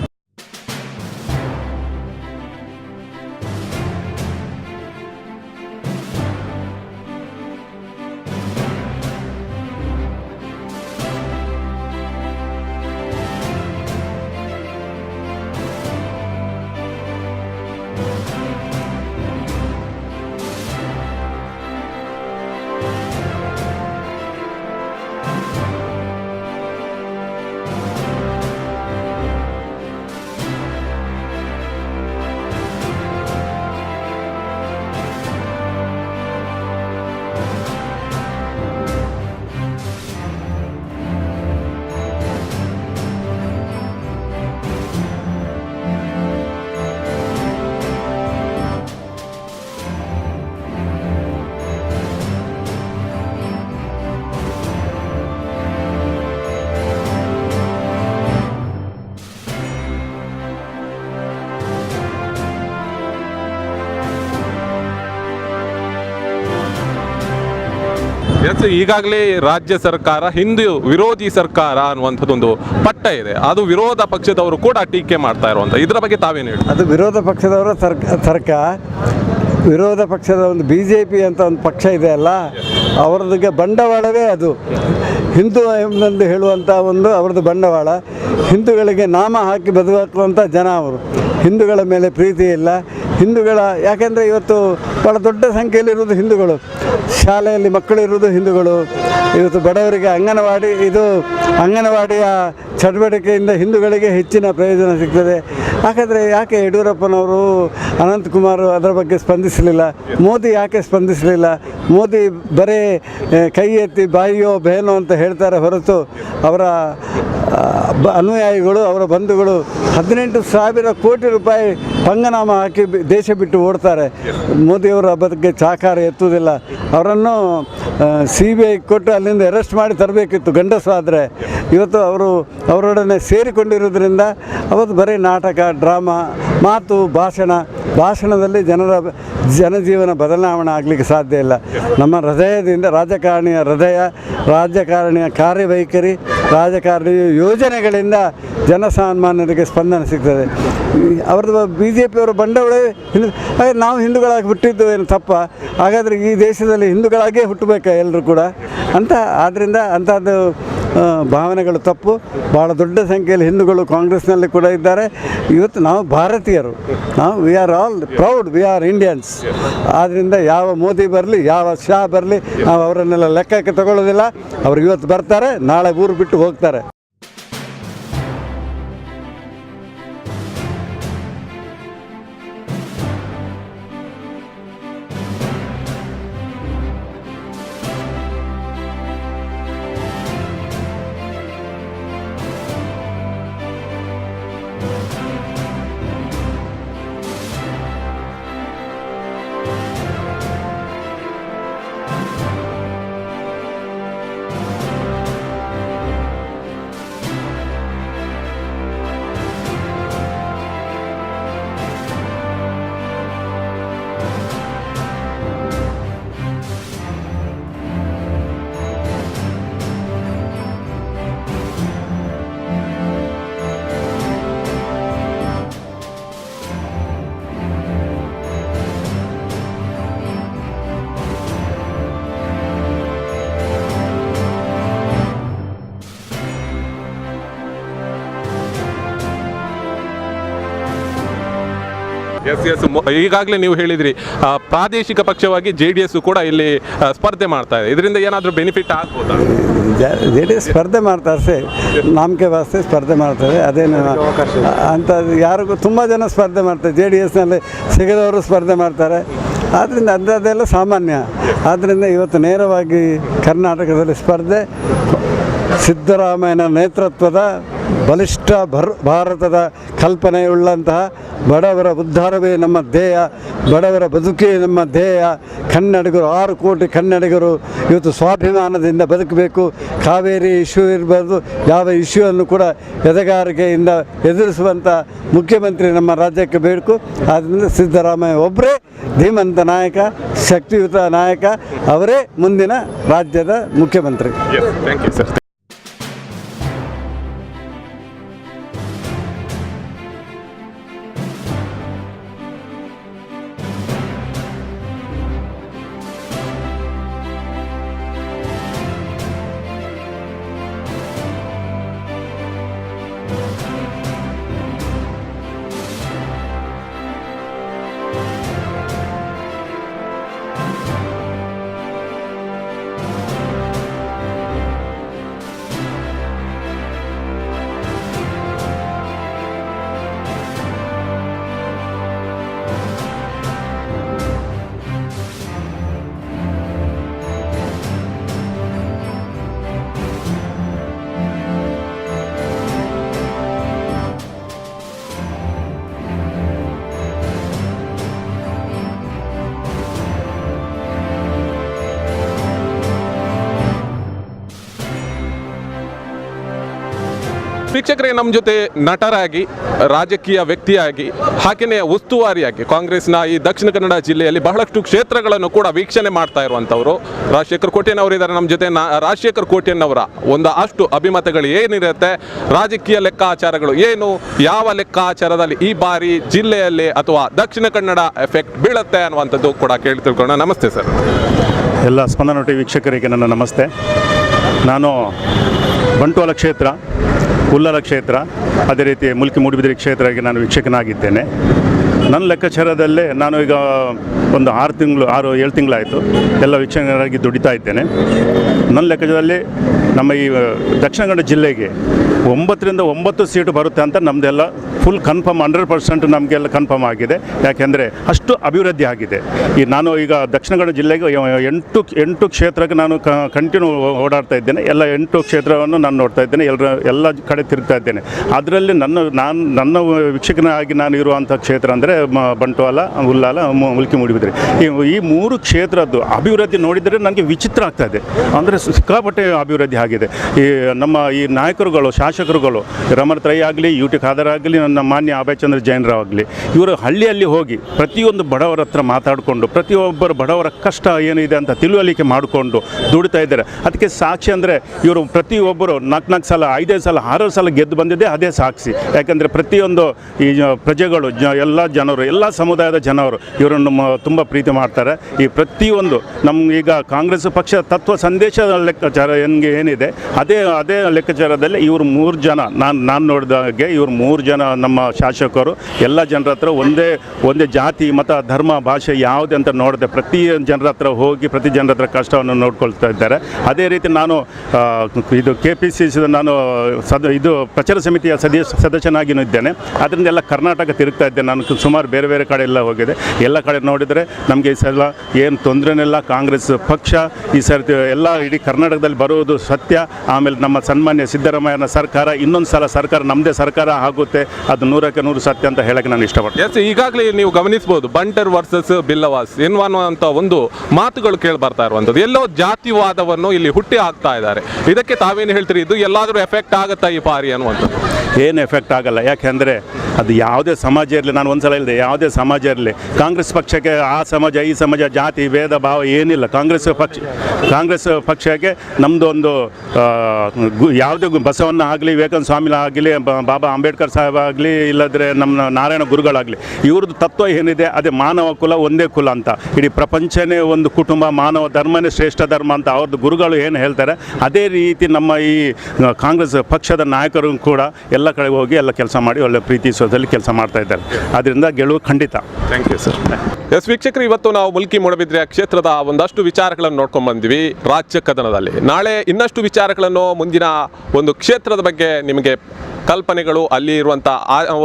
ಎಸ್, ಈಗಾಗಲೇ ರಾಜ್ಯ ಸರ್ಕಾರ ಹಿಂದೂ ವಿರೋಧಿ ಸರ್ಕಾರ ಅನ್ನುವಂಥದ್ದೊಂದು ಪಟ್ಟ ಇದೆ. ಅದು ವಿರೋಧ ಪಕ್ಷದವರು ಕೂಡ ಟೀಕೆ ಮಾಡ್ತಾ ಇರುವಂಥ, ಇದರ ಬಗ್ಗೆ ತಾವೇನು ಹೇಳಿ? ಅದು ವಿರೋಧ ಪಕ್ಷದವರ ತರ್ಕ. ವಿರೋಧ ಪಕ್ಷದ ಒಂದು BJP ಅಂತ ಒಂದು ಪಕ್ಷ ಇದೆ ಅಲ್ಲ, ಅವರದ್ದು ಬಂಡವಾಳವೇ ಅದು. ಹಿಂದೂ ಎಂಬಂದು ಹೇಳುವಂಥ ಒಂದು ಅವ್ರದ್ದು ಬಂಡವಾಳ. ಹಿಂದೂಗಳಿಗೆ ನಾಮ ಹಾಕಿ ಬದುಕುವಂಥ ಜನ ಅವರು. ಹಿಂದೂಗಳ ಮೇಲೆ ಪ್ರೀತಿ ಇಲ್ಲ. ಹಿಂದೂಗಳ ಯಾಕೆಂದರೆ ಇವತ್ತು ಭಾಳ ದೊಡ್ಡ ಸಂಖ್ಯೆಯಲ್ಲಿರುವುದು ಹಿಂದೂಗಳು. ಶಾಲೆಯಲ್ಲಿ ಮಕ್ಕಳಿರುವುದು ಹಿಂದೂಗಳು. ಇವತ್ತು ಬಡವರಿಗೆ ಅಂಗನವಾಡಿಯ ಚಟುವಟಿಕೆಯಿಂದ ಹಿಂದೂಗಳಿಗೆ ಹೆಚ್ಚಿನ ಪ್ರಯೋಜನ ಸಿಗ್ತದೆ. ಹಾಗಾದರೆ ಯಾಕೆ ಯಡಿಯೂರಪ್ಪನವರು, ಅನಂತಕುಮಾರ್ ಅದರ ಬಗ್ಗೆ ಸ್ಪಂದಿಸಲಿಲ್ಲ? ಮೋದಿ ಯಾಕೆ ಸ್ಪಂದಿಸಲಿಲ್ಲ? ಮೋದಿ ಬರೀ ಕೈ ಎತ್ತಿ ಬಾಯಿಯೋ ಬೇನೋ ಅಂತ ಹೇಳ್ತಾರೆ ಹೊರತು ಅವರ ಅನುಯಾಯಿಗಳು, ಅವರ ಬಂಧುಗಳು 18,000 ಕೋಟಿ ರೂಪಾಯಿ ಪಂಗನಾಮ ಹಾಕಿ ದೇಶ ಬಿಟ್ಟು ಓಡ್ತಾರೆ. ಮೋದಿಯವರ ಬಗ್ಗೆ ಚಾಕಾರ ಎತ್ತುವುದಿಲ್ಲ. ಅವರನ್ನು CBI ಕೊಟ್ಟು ಅಲ್ಲಿಂದ ಅರೆಸ್ಟ್ ಮಾಡಿ ತರಬೇಕಿತ್ತು ಗಂಡಸು. ಆದರೆ ಇವತ್ತು ಅವರೊಡನೆ ಸೇರಿಕೊಂಡಿರೋದ್ರಿಂದ ಅವತ್ತು ಬರೀ ನಾಟಕ, ಡ್ರಾಮಾ, ಮಾತು, ಭಾಷಣದಲ್ಲಿ ಜನಜೀವನ ಬದಲಾವಣೆ ಆಗಲಿಕ್ಕೆ ಸಾಧ್ಯ ಇಲ್ಲ. ನಮ್ಮ ಹೃದಯದಿಂದ ರಾಜಕಾರಣಿಯ ಕಾರ್ಯವೈಖರಿ, ರಾಜಕಾರಣಿಯ ಯೋಜನೆಗಳಿಂದ ಜನಸಾಮಾನ್ಯರಿಗೆ ಸ್ಪಂದನೆ ಸಿಗ್ತದೆ. ಅವ್ರದ್ದು BJPಯವರು ಬಂಡವಾಳ ನಾವು ಹಿಂದೂಗಳಾಗಿ ಹುಟ್ಟಿದ್ದು ಏನು ತಪ್ಪ? ಹಾಗಾದರೆ ಈ ದೇಶದಲ್ಲಿ ಹಿಂದೂಗಳಾಗೇ ಹುಟ್ಟಬೇಕಾ ಎಲ್ಲರೂ ಕೂಡ ಅಂತ? ಆದ್ದರಿಂದ ಅಂಥದ್ದು ಭಾವನೆಗಳು ತಪ್ಪು. ಭಾಳ ದೊಡ್ಡ ಸಂಖ್ಯೆಯಲ್ಲಿ ಹಿಂದೂಗಳು ಕಾಂಗ್ರೆಸ್ನಲ್ಲಿ ಕೂಡ ಇದ್ದಾರೆ. ಇವತ್ತು ನಾವು ಭಾರತೀಯರು, we are all proud, we are Indians. ಆದ್ದರಿಂದ ಯಾವ ಮೋದಿ ಬರಲಿ, ಯಾವ ಶಾ ಬರಲಿ, ನಾವು ಅವರನ್ನೆಲ್ಲ ಲೆಕ್ಕಕ್ಕೆ ತಗೊಳ್ಳೋದಿಲ್ಲ. ಅವ್ರು ಇವತ್ತು ಬರ್ತಾರೆ, ನಾಳೆ ಊರು ಬಿಟ್ಟು ಹೋಗ್ತಾರೆ. ಎಸ್ ಈಗಾಗಲೇ ನೀವು ಹೇಳಿದ್ರಿ ಪ್ರಾದೇಶಿಕ ಪಕ್ಷವಾಗಿ JDS ಕೂಡ ಇಲ್ಲಿ ಸ್ಪರ್ಧೆ ಮಾಡ್ತಾ ಇದೆ. ಇದರಿಂದ ಏನಾದರೂ ಬೆನಿಫಿಟ್ ಆಗ್ಬೋದಾ? JDS ಸ್ಪರ್ಧೆ ಮಾಡ್ತಾರೆ, ನಾಮಕೆ ವಾಸ್ತೆ ಸ್ಪರ್ಧೆ ಮಾಡ್ತಾರೆ. ಅದೇನು ಅಂಥದ್ದು ಯಾರಿಗೂ ತುಂಬ ಜನ ಸ್ಪರ್ಧೆ ಮಾಡ್ತಾರೆ. JDSನಲ್ಲಿ ಸಿಗದವರು ಸ್ಪರ್ಧೆ ಮಾಡ್ತಾರೆ. ಆದ್ದರಿಂದ ಅದೆಲ್ಲ ಸಾಮಾನ್ಯ. ಆದ್ದರಿಂದ ಇವತ್ತು ನೇರವಾಗಿ ಕರ್ನಾಟಕದಲ್ಲಿ ಸ್ಪರ್ಧೆ ಸಿದ್ದರಾಮಯ್ಯನ ನೇತೃತ್ವದ ಬಲಿಷ್ಠ ಭಾರತದ ಕಲ್ಪನೆಯುಳ್ಳಂತಹ ಬಡವರ ಉದ್ಧಾರವೇ ನಮ್ಮ ಧ್ಯೇಯ, ಬಡವರ ಬದುಕೇ ನಮ್ಮ ಧ್ಯೇಯ. ಕನ್ನಡಿಗರು 6 ಕೋಟಿ ಕನ್ನಡಿಗರು ಇವತ್ತು ಸ್ವಾಭಿಮಾನದಿಂದ ಬದುಕಬೇಕು. ಕಾವೇರಿ ಇಶ್ಯೂ ಇರಬಾರ್ದು, ಯಾವ ಇಶ್ಯೂವನ್ನು ಕೂಡ ಎದೆಗಾರಿಕೆಯಿಂದ ಎದುರಿಸುವಂಥ ಮುಖ್ಯಮಂತ್ರಿ ನಮ್ಮ ರಾಜ್ಯಕ್ಕೆ ಬೇಕು. ಆದ್ದರಿಂದ ಸಿದ್ದರಾಮಯ್ಯ ಒಬ್ಬರೇ ಧೀಮಂತ ನಾಯಕ, ಶಕ್ತಿಯುತ ನಾಯಕ, ಅವರೇ ಮುಂದಿನ ರಾಜ್ಯದ ಮುಖ್ಯಮಂತ್ರಿ. Thank you sir. ವೀಕ್ಷಕರೇ, ನಮ್ಮ ಜೊತೆ ನಟರಾಗಿ, ರಾಜಕೀಯ ವ್ಯಕ್ತಿಯಾಗಿ, ಹಾಗೆಯೇ ಉಸ್ತುವಾರಿಯಾಗಿ ಕಾಂಗ್ರೆಸ್ನ ಈ ದಕ್ಷಿಣ ಕನ್ನಡ ಜಿಲ್ಲೆಯಲ್ಲಿ ಬಹಳಷ್ಟು ಕ್ಷೇತ್ರಗಳನ್ನು ಕೂಡ ವೀಕ್ಷಣೆ ಮಾಡ್ತಾ ಇರುವಂಥವರು ರಾಜಶೇಖರ್ ಕೋಟೆಯವರು ಇದ್ದಾರೆ ನಮ್ಮ ಜೊತೆ. ರಾಜಶೇಖರ್ ಕೋಟೆಯನ್ನವರ ಒಂದು ಅಷ್ಟು ಅಭಿಮತಗಳು ಏನಿರುತ್ತೆ, ರಾಜಕೀಯ ಲೆಕ್ಕಾಚಾರಗಳು ಏನು, ಯಾವ ಲೆಕ್ಕಾಚಾರದಲ್ಲಿ ಈ ಬಾರಿ ಜಿಲ್ಲೆಯಲ್ಲಿ ಅಥವಾ ದಕ್ಷಿಣ ಕನ್ನಡ ಎಫೆಕ್ಟ್ ಬೀಳುತ್ತೆ ಅನ್ನುವಂಥದ್ದು ಕೂಡ ಕೇಳಿ ತಿಳ್ಕೊಳ್ಳೋಣ. ನಮಸ್ತೆ ಸರ್. ಎಲ್ಲ ಸ್ಪಂದನ ಟಿ ವೀಕ್ಷಕರಿಗೆ ನನ್ನ ನಮಸ್ತೆ. ನಾನು ಬಂಟ್ವಾಳ ಕ್ಷೇತ್ರ, ಉಳ್ಳಾಲ ಕ್ಷೇತ್ರ, ಅದೇ ರೀತಿ ಮುಲ್ಕಿ ಮೂಡುಬಿದಿರೆ ಕ್ಷೇತ್ರಕ್ಕೆ ನಾನು ವೀಕ್ಷಕನಾಗಿದ್ದೇನೆ. ನನ್ನ ಲೆಕ್ಕಾಚಾರದಲ್ಲೇ ನಾನು ಈಗ ಒಂದು 6-7 ತಿಂಗಳಾಯಿತು ಎಲ್ಲ ವೀಕ್ಷಕರಾಗಿ ದುಡಿತಾ ಇದ್ದೇನೆ. ನನ್ನ ಲೆಕ್ಕಾಚಾರದಲ್ಲಿ ನಮ್ಮ ಈ ದಕ್ಷಿಣ ಕನ್ನಡ ಜಿಲ್ಲೆಗೆ 9ರಿಂದ 9 ಸೀಟು ಬರುತ್ತೆ ಅಂತ ನಮ್ಮದೆಲ್ಲ ಫುಲ್ ಕನ್ಫರ್ಮ್, 100% ನಮಗೆಲ್ಲ ಕನ್ಫರ್ಮ್ ಆಗಿದೆ. ಯಾಕೆಂದರೆ ಅಷ್ಟು ಅಭಿವೃದ್ಧಿ ಆಗಿದೆ. ನಾನು ಈಗ ದಕ್ಷಿಣ ಕನ್ನಡ ಜಿಲ್ಲೆಗೆ 8 ಕ್ಷೇತ್ರಕ್ಕೆ ನಾನು ಕಂಟಿನ್ಯೂ ಓಡಾಡ್ತಾ ಇದ್ದೇನೆ. ಎಲ್ಲ 8 ಕ್ಷೇತ್ರವನ್ನು ನಾನು ನೋಡ್ತಾ ಇದ್ದೇನೆ, ಎಲ್ಲ ಕಡೆ ತಿರುಗ್ತಾ ಇದ್ದೇನೆ. ಅದರಲ್ಲಿ ನನ್ನ ವೀಕ್ಷಕನಾಗಿ ನಾನು ಇರುವಂಥ ಕ್ಷೇತ್ರ ಅಂದರೆ ಬಂಟ್ವಾಳ, ಉಳ್ಳಾಲ, ಮುಲ್ಕಿ ಮೂಡುಬಿದಿರೆ. ಈ 3 ಕ್ಷೇತ್ರದ್ದು ಅಭಿವೃದ್ಧಿ ನೋಡಿದರೆ ನನಗೆ ವಿಚಿತ್ರ ಆಗ್ತಾ ಇದೆ. ಅಂದರೆ ಸಿಕ್ಕಾಪಟ್ಟೆ ಅಭಿವೃದ್ಧಿ ಆಗಿದೆ. ನಮ್ಮ ಈ ನಾಯಕರುಗಳು, ಶಾಸಕರುಗಳು, ರಮಣ್ ರೈ ಆಗಲಿ, ಯು ಟಿ ಖಾದರ್ ಆಗಲಿ, ನನ್ನ ಮಾನ್ಯ ಅಭಯಚಂದ್ರ ಜೈನರಾವ್ ಆಗಲಿ, ಇವರು ಹಳ್ಳಿಯಲ್ಲಿ ಹೋಗಿ ಪ್ರತಿಯೊಂದು ಬಡವರ ಹತ್ರ ಮಾತಾಡಿಕೊಂಡು ಪ್ರತಿಯೊಬ್ಬರು ಬಡವರ ಕಷ್ಟ ಏನಿದೆ ಅಂತ ತಿಳುವಳಿಕೆ ಮಾಡಿಕೊಂಡು ದುಡಿತಾ ಇದ್ದಾರೆ. ಅದಕ್ಕೆ ಸಾಕ್ಷಿ ಅಂದರೆ ಇವರು ಪ್ರತಿಯೊಬ್ಬರು 4 ಸಲ, 5 ಸಲ, 6 ಸಲ ಗೆದ್ದು ಬಂದಿದ್ದೆ ಅದೇ ಸಾಕ್ಷಿ. ಯಾಕೆಂದರೆ ಪ್ರತಿಯೊಂದು ಈ ಪ್ರಜೆಗಳು, ಎಲ್ಲ ಜನರು, ಎಲ್ಲ ಸಮುದಾಯದ ಜನರು ಇವರನ್ನು ತುಂಬ ಪ್ರೀತಿ ಮಾಡ್ತಾರೆ. ಈ ಪ್ರತಿಯೊಂದು ನಮಗೀಗ ಕಾಂಗ್ರೆಸ್ ಪಕ್ಷ ತತ್ವ ಸಂದೇಶದ ಲೆಕ್ಕಾಚಾರ ಏನಿದೆ ಅದೇ ಲೆಕ್ಕಾಚಾರದಲ್ಲಿ ಇವರು 3 ಜನ, ನಾನು ನೋಡಿದಾಗೆ ಇವರು 3 ಜನ ನಮ್ಮ ಶಾಸಕರು ಎಲ್ಲ ಜನರ ಹತ್ರ ಒಂದೇ ಜಾತಿ, ಮತ, ಧರ್ಮ, ಭಾಷೆ ಯಾವುದೇ ಅಂತ ನೋಡದೆ ಪ್ರತಿ ಜನರ ಹತ್ರ ಹೋಗಿ ಪ್ರತಿ ಜನರ ಹತ್ರ ಕಷ್ಟವನ್ನು ನೋಡ್ಕೊಳ್ತಾ ಇದ್ದಾರೆ. ಅದೇ ರೀತಿ ನಾನು ಇದು KPCC ನಾನು ಇದು ಪ್ರಚಾರ ಸಮಿತಿಯ ಸದಸ್ಯನಾಗಿಯೂ ಇದ್ದೇನೆ. ಅದರಿಂದ ಎಲ್ಲ ಕರ್ನಾಟಕ ತಿರುಗ್ತಾ ಇದ್ದೇನೆ. ನಾನು ಸುಮಾರು ಬೇರೆ ಕಡೆ ಎಲ್ಲ ಹೋಗಿದೆ. ಎಲ್ಲ ಕಡೆ ನೋಡಿದರೆ ನಮಗೆ ಈ ಸಲ ಏನು ತೊಂದರೆನಿಲ್ಲ. ಕಾಂಗ್ರೆಸ್ ಪಕ್ಷ ಈ ಸರ್ತಿ ಎಲ್ಲ ಇಡೀ ಕರ್ನಾಟಕದಲ್ಲಿ ಬರುವುದು ಸತ್ಯ. ಆಮೇಲೆ ನಮ್ಮ ಸನ್ಮಾನ್ಯ ಸಿದ್ದರಾಮಯ್ಯನ ಸರ್ಕಾರ, ಇನ್ನೊಂದು ಸಲ ಸರ್ಕಾರ ನಮ್ಮದೇ ಸರ್ಕಾರ ಆಗುತ್ತೆ, ಅದು 100ಕ್ಕೆ 100 ಸತ್ಯ ಅಂತ ಹೇಳಕ್ಕೆ ನಾನು ಇಷ್ಟಪಡ್ತೀನಿ. ಎಸ್, ಈಗಾಗಲೇ ನೀವು ಗಮನಿಸಬಹುದು ಬಂಟರ್ ವರ್ಸಸ್ ಬಿಲ್ಲವಾಸ್ ಎನ್ನುವಂಥ ಒಂದು ಮಾತುಗಳು ಕೇಳಿ ಬರ್ತಾ ಇರುವಂಥದ್ದು. ಎಲ್ಲೋ ಜಾತಿವಾದವನ್ನು ಇಲ್ಲಿ ಹುಟ್ಟಿ ಹಾಕ್ತಾ ಇದ್ದಾರೆ. ಇದಕ್ಕೆ ತಾವೇನು ಹೇಳ್ತೀರಿ? ಇದು ಎಲ್ಲಾದರೂ ಎಫೆಕ್ಟ್ ಆಗುತ್ತಾ ಈ ಬಾರಿ ಅನ್ನುವಂಥದ್ದು? ಏನು ಎಫೆಕ್ಟ್ ಆಗಲ್ಲ. ಯಾಕೆಂದರೆ ಅದು ಯಾವುದೇ ಸಮಾಜ ಇರಲಿ, ನಾನು ಒಂದು ಸಲ ಹೇಳಿದೆ, ಯಾವುದೇ ಸಮಾಜ ಇರಲಿ, ಕಾಂಗ್ರೆಸ್ ಪಕ್ಷಕ್ಕೆ ಆ ಸಮಾಜ ಈ ಸಮಾಜ ಜಾತಿ ಭೇದ ಭಾವ ಏನಿಲ್ಲ. ಕಾಂಗ್ರೆಸ್ ಪಕ್ಷಕ್ಕೆ ನಮ್ಮದು ಒಂದು ಯಾವುದೇ ಬಸವಣ್ಣ ಆಗಲಿ, ವಿವೇಕಾನಂದ ಸ್ವಾಮಿ ಆಗಲಿ, ಬಾಬಾ ಅಂಬೇಡ್ಕರ್ ಸಾಹೇಬ್ ಆಗಲಿ, ಇಲ್ಲದ್ರೆ ನಮ್ಮ ನಾರಾಯಣ ಗುರುಗಳಾಗಲಿ, ಇವ್ರದ್ದು ತತ್ವ ಏನಿದೆ ಅದೇ ಮಾನವ ಕುಲ ಒಂದೇ ಕುಲ ಅಂತ. ಇಡೀ ಪ್ರಪಂಚನೇ ಒಂದು ಕುಟುಂಬ, ಮಾನವ ಧರ್ಮನೇ ಶ್ರೇಷ್ಠ ಧರ್ಮ ಅಂತ ಅವ್ರದ್ದು ಗುರುಗಳು ಏನು ಹೇಳ್ತಾರೆ, ಅದೇ ರೀತಿ ನಮ್ಮ ಈ ಕಾಂಗ್ರೆಸ್ ಪಕ್ಷದ ನಾಯಕರು ಕೂಡ ಎಲ್ಲ ಕಡೆ ಹೋಗಿ ಎಲ್ಲ ಕೆಲಸ ಮಾಡಿ ಒಳ್ಳೆ ಪ್ರೀತಿ ವಿಶ್ವಾಸದಲ್ಲಿ ಕೆಲಸ ಮಾಡ್ತಾ ಇದ್ದಾರೆ. ಅದರಿಂದ ಗೆಲುವು ಖಂಡಿತ. Thank you sir. ಎಸ್ ವೀಕ್ಷಕರು, ಇವತ್ತು ನಾವು ಮುಲ್ಕಿ ಮೂಡುಬಿದಿರೆ ಕ್ಷೇತ್ರದ ಒಂದಷ್ಟು ವಿಚಾರಗಳನ್ನು ನೋಡ್ಕೊಂಡು ಬಂದ್ವಿ ರಾಜ್ಯ ಕದನದಲ್ಲಿ. ನಾಳೆ ಇನ್ನಷ್ಟು ವಿಚಾರಗಳನ್ನು, ಮುಂದಿನ ಒಂದು ಕ್ಷೇತ್ರದ ಬಗ್ಗೆ ನಿಮಗೆ ಕಲ್ಪನೆಗಳು, ಅಲ್ಲಿ ಇರುವಂಥ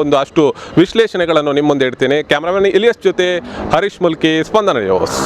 ಒಂದು ಅಷ್ಟು ವಿಶ್ಲೇಷಣೆಗಳನ್ನು ನಿಮ್ಮ ಮುಂದೆ ಇಡ್ತೀನಿ. ಕ್ಯಾಮ್ರಾಮನ್ ಇಲಿಯಸ್ ಜೊತೆ ಹರೀಶ್ ಮುಲ್ಕಿ, ಸ್ಪಂದನ ನ್ಯೂಸ್.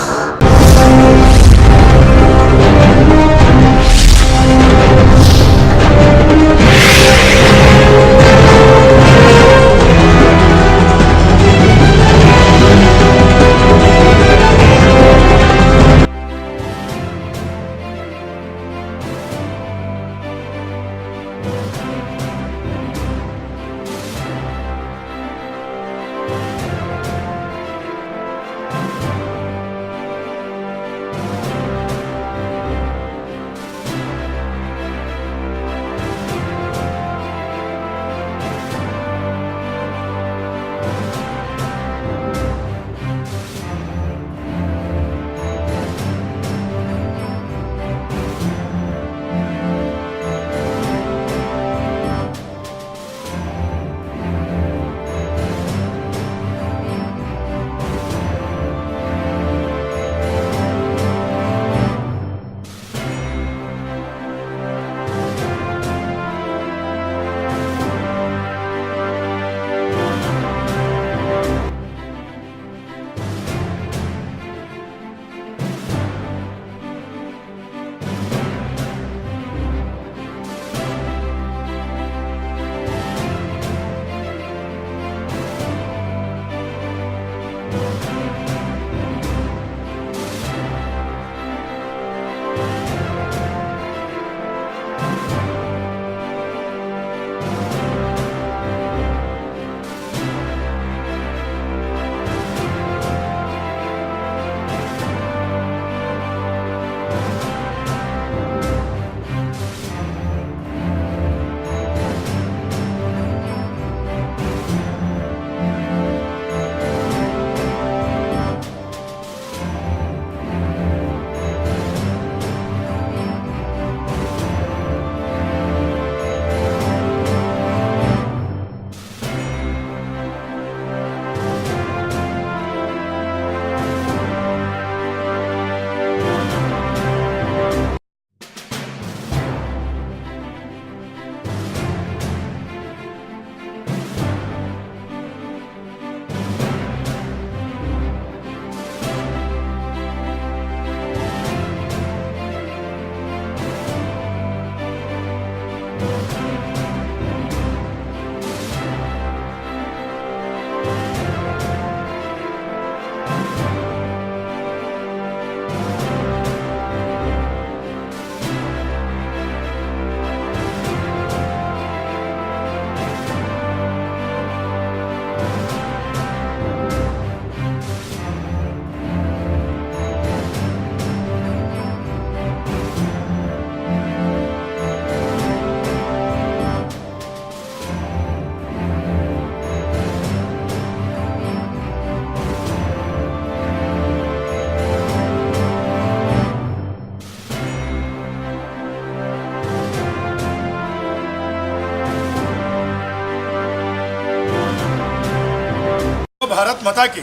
ಭಾರತ್ ಮಾತಾ ಕಿ.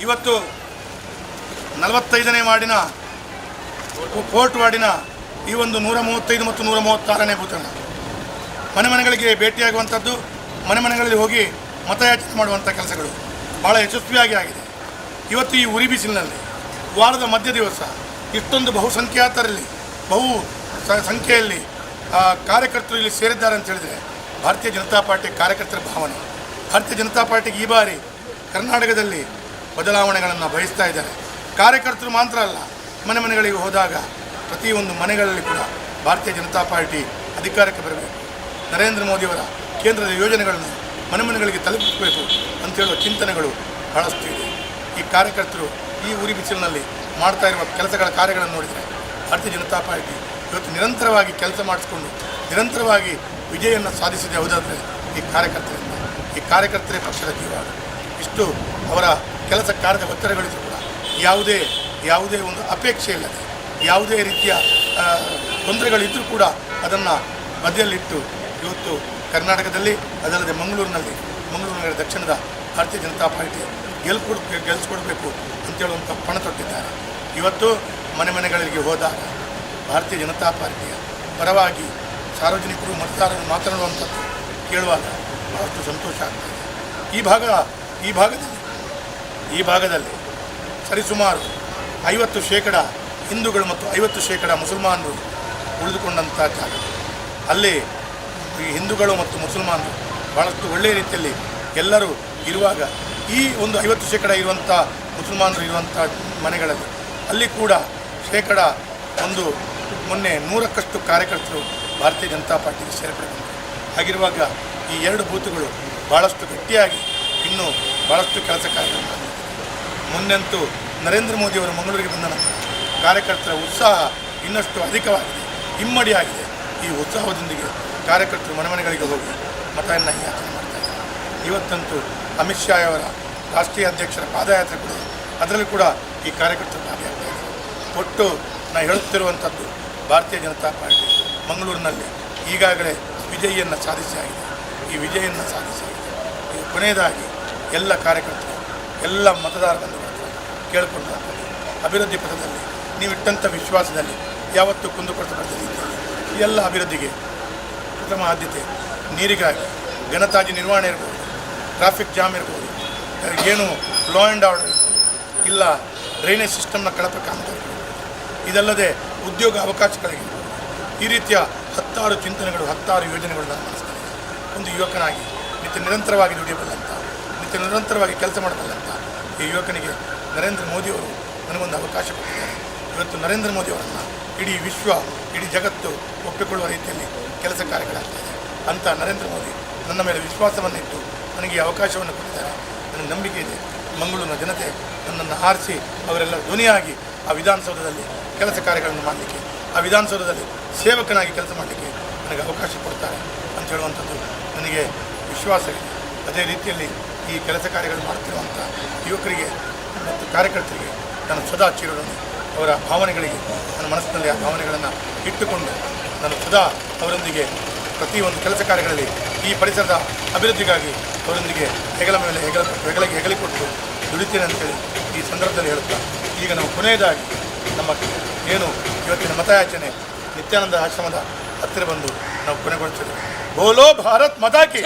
ಇವತ್ತು 45ನೇ ವಾರ್ಡಿನ ಕೋರ್ಟ್ ವಾರ್ಡಿನ ಈ ಒಂದು 135 ಮತ್ತು 136ನೇ ಬೂತನ್ನು ಮನೆ ಮನೆಗಳಿಗೆ ಭೇಟಿಯಾಗುವಂಥದ್ದು, ಮನೆ ಮನೆಗಳಲ್ಲಿ ಹೋಗಿ ಮತಯಾಚನೆ ಮಾಡುವಂಥ ಕೆಲಸಗಳು ಭಾಳ ಯಶಸ್ವಿಯಾಗಿ ಆಗಿದೆ. ಇವತ್ತು ಈ ಉರಿ ಬಿಸಿಲಿನಲ್ಲಿ ವಾರದ ಮಧ್ಯ ದಿವಸ ಇಷ್ಟೊಂದು ಬಹುಸಂಖ್ಯಾತರಲ್ಲಿ ಸಂಖ್ಯೆಯಲ್ಲಿ ಕಾರ್ಯಕರ್ತರು ಇಲ್ಲಿ ಸೇರಿದ್ದಾರೆ ಅಂತ ಹೇಳಿದರೆ ಭಾರತೀಯ ಜನತಾ ಪಾರ್ಟಿ ಕಾರ್ಯಕರ್ತರ ಭಾವನೆ. ಭಾರತೀಯ ಜನತಾ ಪಾರ್ಟಿಗೆ ಈ ಬಾರಿ ಕರ್ನಾಟಕದಲ್ಲಿ ಬದಲಾವಣೆಗಳನ್ನು ಬಯಸ್ತಾ ಇದ್ದಾರೆ. ಕಾರ್ಯಕರ್ತರು ಮಾತ್ರ ಅಲ್ಲ, ಮನೆ ಮನೆಗಳಿಗೆ ಹೋದಾಗ ಪ್ರತಿಯೊಂದು ಮನೆಗಳಲ್ಲಿ ಕೂಡ ಭಾರತೀಯ ಜನತಾ ಪಾರ್ಟಿ ಅಧಿಕಾರಕ್ಕೆ ಬರಬೇಕು, ನರೇಂದ್ರ ಮೋದಿಯವರ ಕೇಂದ್ರದ ಯೋಜನೆಗಳನ್ನು ಮನೆ ಮನೆಗಳಿಗೆ ತಲುಪಿಸಬೇಕು ಅಂತೇಳುವ ಚಿಂತನೆಗಳು ಬಹಳಷ್ಟು ಇದೆ. ಈ ಕಾರ್ಯಕರ್ತರು ಈ ಉರಿ ಬಿಸಿಲಿನಲ್ಲಿ ಮಾಡ್ತಾ ಇರುವ ಕಾರ್ಯಗಳನ್ನು ನೋಡಿದರೆ ಭಾರತೀಯ ಜನತಾ ಪಾರ್ಟಿ ಇವತ್ತು ನಿರಂತರವಾಗಿ ಕೆಲಸ ಮಾಡಿಸ್ಕೊಂಡು ನಿರಂತರವಾಗಿ ವಿಜಯವನ್ನು ಸಾಧಿಸಿದೆ. ಹೌದಾದರೆ ಈ ಕಾರ್ಯಕರ್ತರಿಂದ, ಈ ಕಾರ್ಯಕರ್ತರೇ ಪಕ್ಷದ ಜೀವ. ಇಷ್ಟು ಅವರ ಕೆಲಸ ಕಾರ್ಯದ ಒತ್ತಡಗಳಿಗೂ ಕೂಡ ಯಾವುದೇ ಒಂದು ಅಪೇಕ್ಷೆ ಇಲ್ಲದೆ, ಯಾವುದೇ ರೀತಿಯ ತೊಂದರೆಗಳಿದ್ದರೂ ಕೂಡ ಅದನ್ನು ಬದಿಯಲ್ಲಿಟ್ಟು ಇವತ್ತು ಕರ್ನಾಟಕದಲ್ಲಿ, ಅದಲ್ಲದೆ ಮಂಗಳೂರು ನಗರ ದಕ್ಷಿಣದ ಭಾರತೀಯ ಜನತಾ ಪಾರ್ಟಿ ಗೆಲ್ಲಿಸ್ಕೊಡ್ಬೇಕು ಅಂತೇಳುವಂಥ ಪಣ ತೊಟ್ಟಿದ್ದಾರೆ. ಇವತ್ತು ಮನೆ ಮನೆಗಳಿಗೆ ಹೋದಾಗ ಭಾರತೀಯ ಜನತಾ ಪಾರ್ಟಿಯ ಪರವಾಗಿ ಸಾರ್ವಜನಿಕರು ಮತದಾರರು ಮಾತನಾಡುವಂಥದ್ದು ಕೇಳುವಾಗ ಬಹಳಷ್ಟು ಸಂತೋಷ ಆಗ್ತದೆ. ಈ ಭಾಗದಲ್ಲಿ ಸರಿಸುಮಾರು 50% ಹಿಂದೂಗಳು ಮತ್ತು 50% ಮುಸಲ್ಮಾನರು ಉಳಿದುಕೊಂಡಂಥ ಜಾಗ. ಅಲ್ಲಿ ಈ ಹಿಂದೂಗಳು ಮತ್ತು ಮುಸಲ್ಮಾನರು ಭಾಳಷ್ಟು ಒಳ್ಳೆಯ ರೀತಿಯಲ್ಲಿ ಎಲ್ಲರೂ ಇರುವಾಗ ಈ ಒಂದು 50% ಇರುವಂಥ ಮುಸಲ್ಮಾನರು ಇರುವಂಥ ಮನೆಗಳಲ್ಲಿ ಅಲ್ಲಿ ಕೂಡ ಮೊನ್ನೆ 100% ಕಾರ್ಯಕರ್ತರು ಭಾರತೀಯ ಜನತಾ ಪಾರ್ಟಿಗೆ ಸೇರ್ಪಡೆಗೊಂಡರು. ಹಾಗಿರುವಾಗ ಈ 2 ಬೂತುಗಳು ಭಾಳಷ್ಟು ಗಟ್ಟಿಯಾಗಿ ಇನ್ನೂ ಭಾಳಷ್ಟು ಕೆಲಸ ಕಾರ್ಯಗಳನ್ನು ಮಾಡಿದ್ದಾರೆ. ಮೊನ್ನೆಂತೂ ನರೇಂದ್ರ ಮೋದಿಯವರು ಮಂಗಳೂರಿಗೆ ಬಂದ ನಂತರ ಕಾರ್ಯಕರ್ತರ ಉತ್ಸಾಹ ಇನ್ನಷ್ಟು ಅಧಿಕವಾಗಿದೆ, ಇಮ್ಮಡಿಯಾಗಿದೆ. ಈ ಉತ್ಸಾಹದೊಂದಿಗೆ ಕಾರ್ಯಕರ್ತರು ಮನೆ ಮನೆಗಳಿಗೆ ಹೋಗಿ ಮತವನ್ನು ಯಾಚನೆ ಮಾಡ್ತಾರೆ. ಇವತ್ತಂತೂ ಅಮಿತ್ ಶಾ ಅವರ ರಾಷ್ಟ್ರೀಯ ಅಧ್ಯಕ್ಷರ ಪಾದಯಾತ್ರೆ ಕೂಡ, ಅದರಲ್ಲಿ ಕೂಡ ಈ ಕಾರ್ಯಕರ್ತರು ಭಾಗಿಯಾಗ್ತಾ ಇದ್ದಾರೆ. ಒಟ್ಟು ನಾನು ಹೇಳುತ್ತಿರುವಂಥದ್ದು, ಭಾರತೀಯ ಜನತಾ ಪಾರ್ಟಿ ಮಂಗಳೂರಿನಲ್ಲಿ ಈಗಾಗಲೇ ವಿಜಯಿಯನ್ನು ಸಾಧಿಸಿ ಆಗಿದೆ. ಈ ವಿಜಯನ್ನು ಸಾಧಿಸಿದೆ. ಇದು ಕೊನೆಯದಾಗಿ ಎಲ್ಲ ಕಾರ್ಯಕರ್ತರು, ಎಲ್ಲ ಮತದಾರ ಬಂಧುಗಳು ಕೇಳಿಕೊಂಡು ಅಭಿವೃದ್ಧಿ ಪಥದಲ್ಲಿ ನೀವಿಟ್ಟಂಥ ವಿಶ್ವಾಸದಲ್ಲಿ ಯಾವತ್ತೂ ಕುಂದುಕೊರತೆ ಈ ಎಲ್ಲ ಅಭಿವೃದ್ಧಿಗೆ ಪ್ರಥಮ ಆದ್ಯತೆ ನೀರಿಗಾಗಿ, ಘನತಾಜಿ ನಿರ್ವಹಣೆ ಇರ್ಬೋದು, ಟ್ರಾಫಿಕ್ ಜಾಮ್ ಇರ್ಬೋದು, ಏನು ಲಾ ಆ್ಯಂಡ್ ಆರ್ಡರ್ ಇಲ್ಲ, ಡ್ರೈನೇಜ್ ಸಿಸ್ಟಮ್ನ ಕಳಪೆ ಕಾಮಗಾರಿ, ಇದಲ್ಲದೆ ಉದ್ಯೋಗ ಅವಕಾಶಗಳಿಗೆ ಈ ರೀತಿಯ 10 ಚಿಂತನೆಗಳು, 10 ಯೋಜನೆಗಳು ನಾನು ಮನಸ್ಸಿನಲ್ಲಿ ಒಂದು ಯುವಕನಾಗಿ ನಿರಂತರವಾಗಿ ದುಡಿಯಬಲ್ಲಂಥ, ನಿರಂತರವಾಗಿ ಕೆಲಸ ಮಾಡಬಲ್ಲಂಥ ಈ ಯುವಕನಿಗೆ ನರೇಂದ್ರ ಮೋದಿಯವರು ನನಗೊಂದು ಅವಕಾಶ ಕೊಟ್ಟಿದ್ದಾರೆ. ಇವತ್ತು ನರೇಂದ್ರ ಮೋದಿಯವರನ್ನು ಇಡೀ ವಿಶ್ವ, ಇಡೀ ಜಗತ್ತು ಒಪ್ಪಿಕೊಳ್ಳುವ ರೀತಿಯಲ್ಲಿ ಕೆಲಸ ಕಾರ್ಯಗಳಾಗ್ತಾಯಿದೆ. ಅಂಥ ನರೇಂದ್ರ ಮೋದಿ ನನ್ನ ಮೇಲೆ ವಿಶ್ವಾಸವನ್ನಿಟ್ಟು ನನಗೆ ಅವಕಾಶವನ್ನು ಕೊಟ್ಟಿದ್ದಾರೆ. ನನಗೆ ನಂಬಿಕೆ ಇದೆ, ಮಂಗಳೂರಿನ ಜನತೆ ನನ್ನನ್ನು ಆರಿಸಿ ಅವರೆಲ್ಲ ಧ್ವನಿಯಾಗಿ ಆ ವಿಧಾನಸೌಧದಲ್ಲಿ ಕೆಲಸ ಕಾರ್ಯಗಳನ್ನು ಮಾಡಲಿಕ್ಕೆ, ಆ ವಿಧಾನಸೌಧದಲ್ಲಿ ಸೇವಕನಾಗಿ ಕೆಲಸ ಮಾಡಲಿಕ್ಕೆ ನನಗೆ ಅವಕಾಶ ಕೊಡ್ತಾರೆ ಅಂತ ಹೇಳುವಂಥದ್ದು ನನಗೆ ವಿಶ್ವಾಸವಿದೆ. ಅದೇ ರೀತಿಯಲ್ಲಿ ಈ ಕೆಲಸ ಕಾರ್ಯಗಳು ಮಾಡುತ್ತಿರುವಂಥ ಯುವಕರಿಗೆ ಮತ್ತು ಕಾರ್ಯಕರ್ತರಿಗೆ ನಾನು ಸದಾ ಚಿರಋಣಿ. ಅವರ ಭಾವನೆಗಳಿಗೆ ನನ್ನ ಮನಸ್ಸಿನಲ್ಲಿ ಆ ಭಾವನೆಗಳನ್ನು ಇಟ್ಟುಕೊಂಡು ನಾನು ಸದಾ ಅವರೊಂದಿಗೆ ಪ್ರತಿಯೊಂದು ಕೆಲಸ ಕಾರ್ಯಗಳಲ್ಲಿ ಈ ಪರಿಸರದ ಅಭಿವೃದ್ಧಿಗಾಗಿ ಅವರೊಂದಿಗೆ ಹೆಗಲಿಕೊಟ್ಟು ದುಡಿತೇನೆ ಅಂತೇಳಿ ಈ ಸಂದರ್ಭದಲ್ಲಿ ಹೇಳುತ್ತಾ, ಈಗ ನಾವು ಕೊನೆಯದಾಗಿ ನಮ್ಮ ಏನು ಇವತ್ತಿನ ಮತಯಾಚನೆ ನಿತ್ಯಾನಂದ ಆಶ್ರಮದ ಹತ್ತಿರ ಬಂದು ನಾವು ಕೊನೆಗೊಳಿಸಿದ್ದೇವೆ. ಬೋಲೋ ಭಾರತ್ ಮಾತಾ ಕಿ.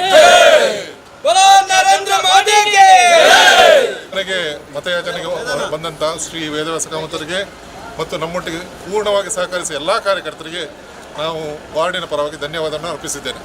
ನನಗೆ ಮತಯಾಚನೆಗೆ ಬಂದಂಥ ಶ್ರೀ ವೇದವ್ಯಾಸ ಕಾಮತರಿಗೆ ಮತ್ತು ನಮ್ಮೊಟ್ಟಿಗೆ ಪೂರ್ಣವಾಗಿ ಸಹಕರಿಸಿ ಎಲ್ಲ ಕಾರ್ಯಕರ್ತರಿಗೆ ನಾವು ವಾರ್ಡಿನ ಪರವಾಗಿ ಧನ್ಯವಾದವನ್ನು ಅರ್ಪಿಸಿದ್ದೇನೆ.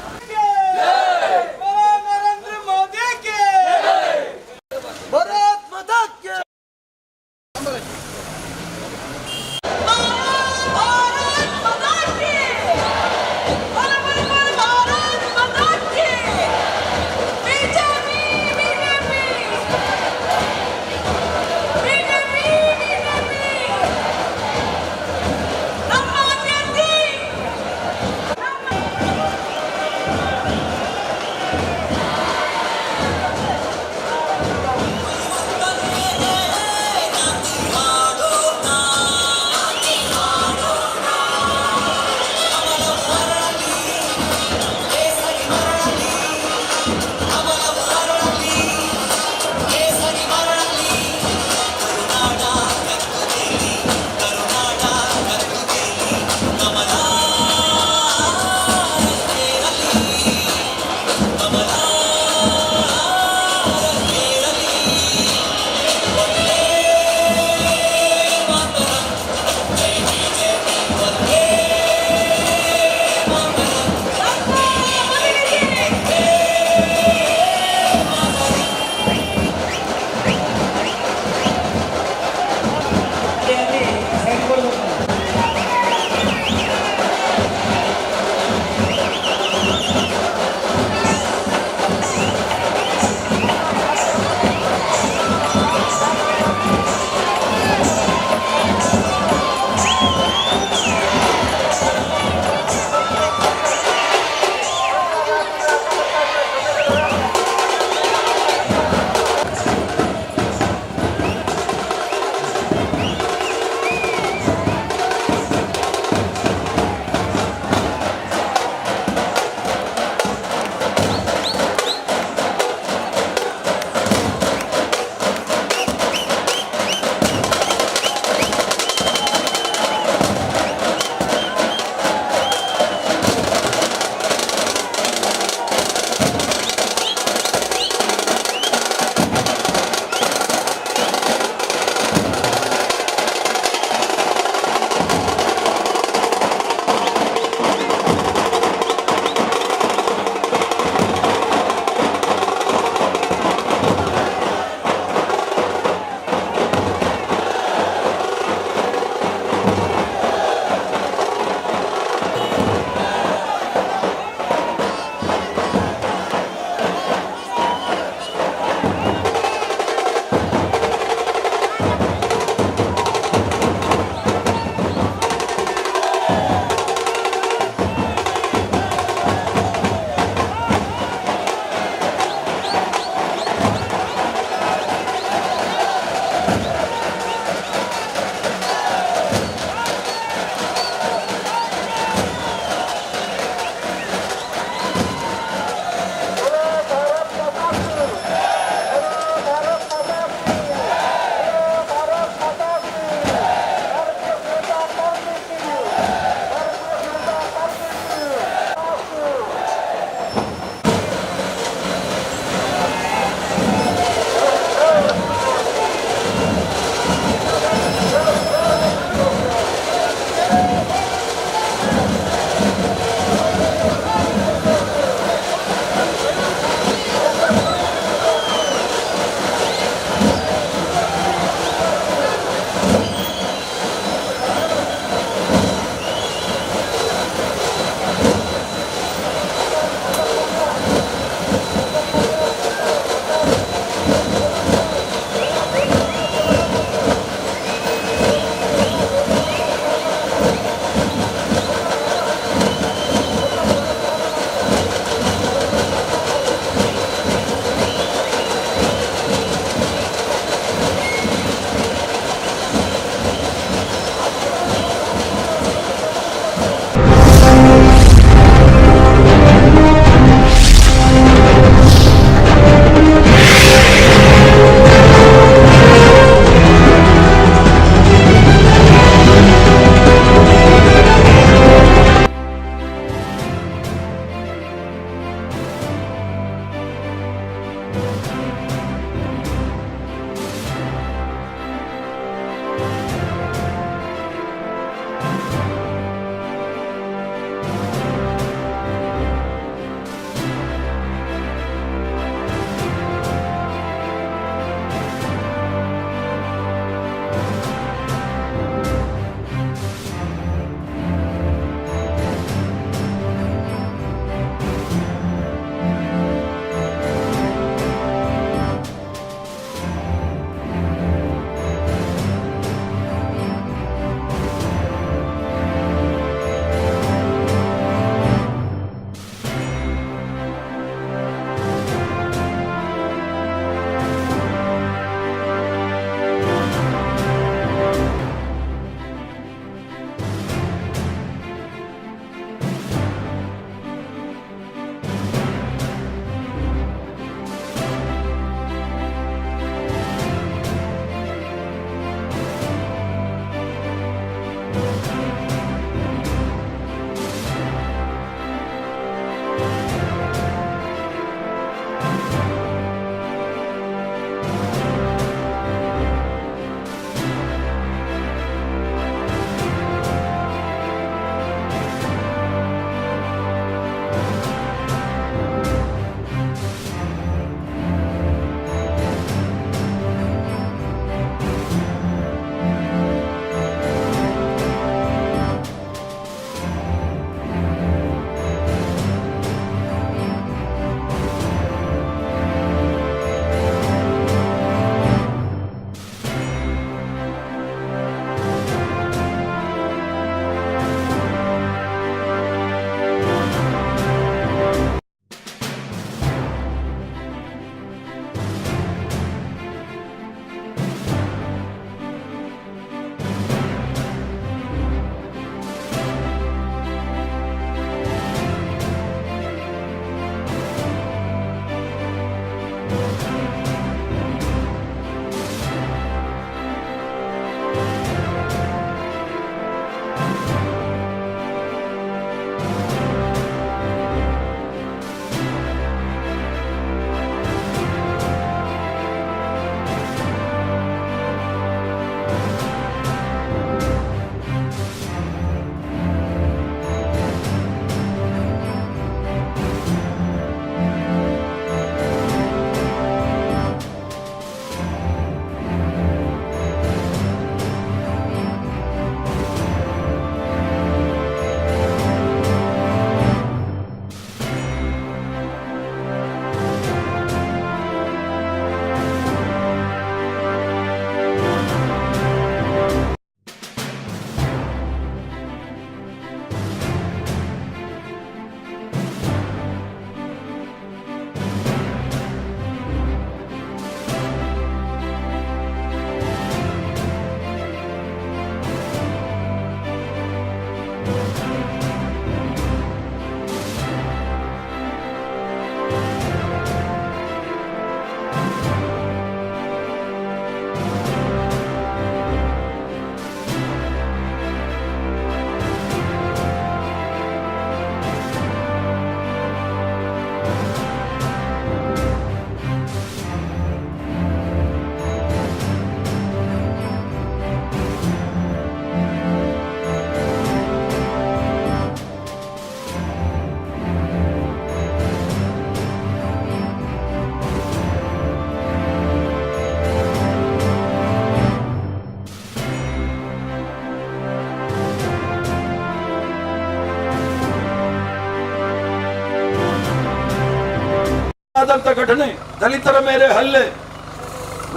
ಆದಂತ ಘಟನೆ, ದಲಿತರ ಮೇಲೆ ಹಲ್ಲೆ,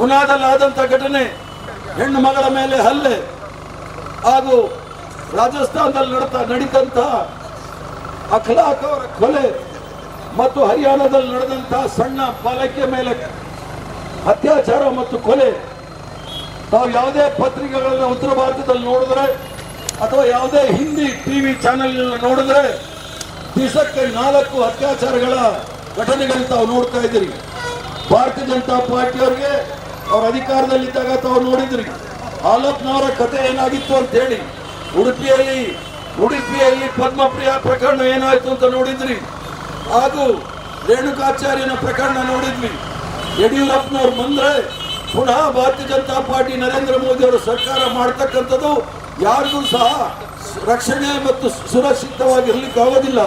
ಉನಾದಲ್ಲಾದಂಥ ಘಟನೆ, ಹೆಣ್ಣು ಮಗಳ ಮೇಲೆ ಹಲ್ಲೆ, ಹಾಗೂ ರಾಜಸ್ಥಾನದಲ್ಲಿ ನಡೀತಂತಹ ಅಖ್ಲಾಕ್ ಅವರ ಕೊಲೆ ಮತ್ತು ಹರಿಯಾಣದಲ್ಲಿ ನಡೆದಂತಹ ಸಣ್ಣ ಬಾಲಕಿಯ ಮೇಲೆ ಅತ್ಯಾಚಾರ ಮತ್ತು ಕೊಲೆ, ನಾವು ಯಾವುದೇ ಪತ್ರಿಕೆಗಳನ್ನ ಉತ್ತರ ಭಾರತದಲ್ಲಿ ನೋಡಿದ್ರೆ ಅಥವಾ ಯಾವುದೇ ಹಿಂದಿ ಟಿವಿ ಚಾನೆಲ್ ನೋಡಿದ್ರೆ ದಿವಸಕ್ಕೆ 4 ಅತ್ಯಾಚಾರಗಳ ಘಟನೆಗಳು ತಾವು ನೋಡ್ತಾ ಇದ್ದೀರಿ. ಭಾರತೀಯ ಜನತಾ ಪಾರ್ಟಿಯವರಿಗೆ ಅವ್ರ ಅಧಿಕಾರದಲ್ಲಿದ್ದಾಗ ತಾವು ನೋಡಿದ್ರಿ ಆಲಪ್ನವರ ಕತೆ ಏನಾಗಿತ್ತು ಅಂತ ಹೇಳಿ. ಉಡುಪಿಯಲ್ಲಿ ಪದ್ಮಪ್ರಿಯ ಪ್ರಕರಣ ಏನಾಯ್ತು ಅಂತ ನೋಡಿದ್ರಿ, ಹಾಗೂ ರೇಣುಕಾಚಾರ್ಯನ ಪ್ರಕರಣ ನೋಡಿದ್ವಿ. ಯಡಿಯೂರಪ್ಪನವ್ರು ಬಂದ್ರೆ ಪುನಃ ಭಾರತೀಯ ಜನತಾ ಪಾರ್ಟಿ ನರೇಂದ್ರ ಮೋದಿ ಅವರು ಸರ್ಕಾರ ಮಾಡ್ತಕ್ಕಂಥದ್ದು ಯಾರಿಗೂ ಸಹ ರಕ್ಷಣೆ ಮತ್ತು ಸುರಕ್ಷಿತವಾಗಿರ್ಲಿಕ್ಕೆ ಆಗೋದಿಲ್ಲ.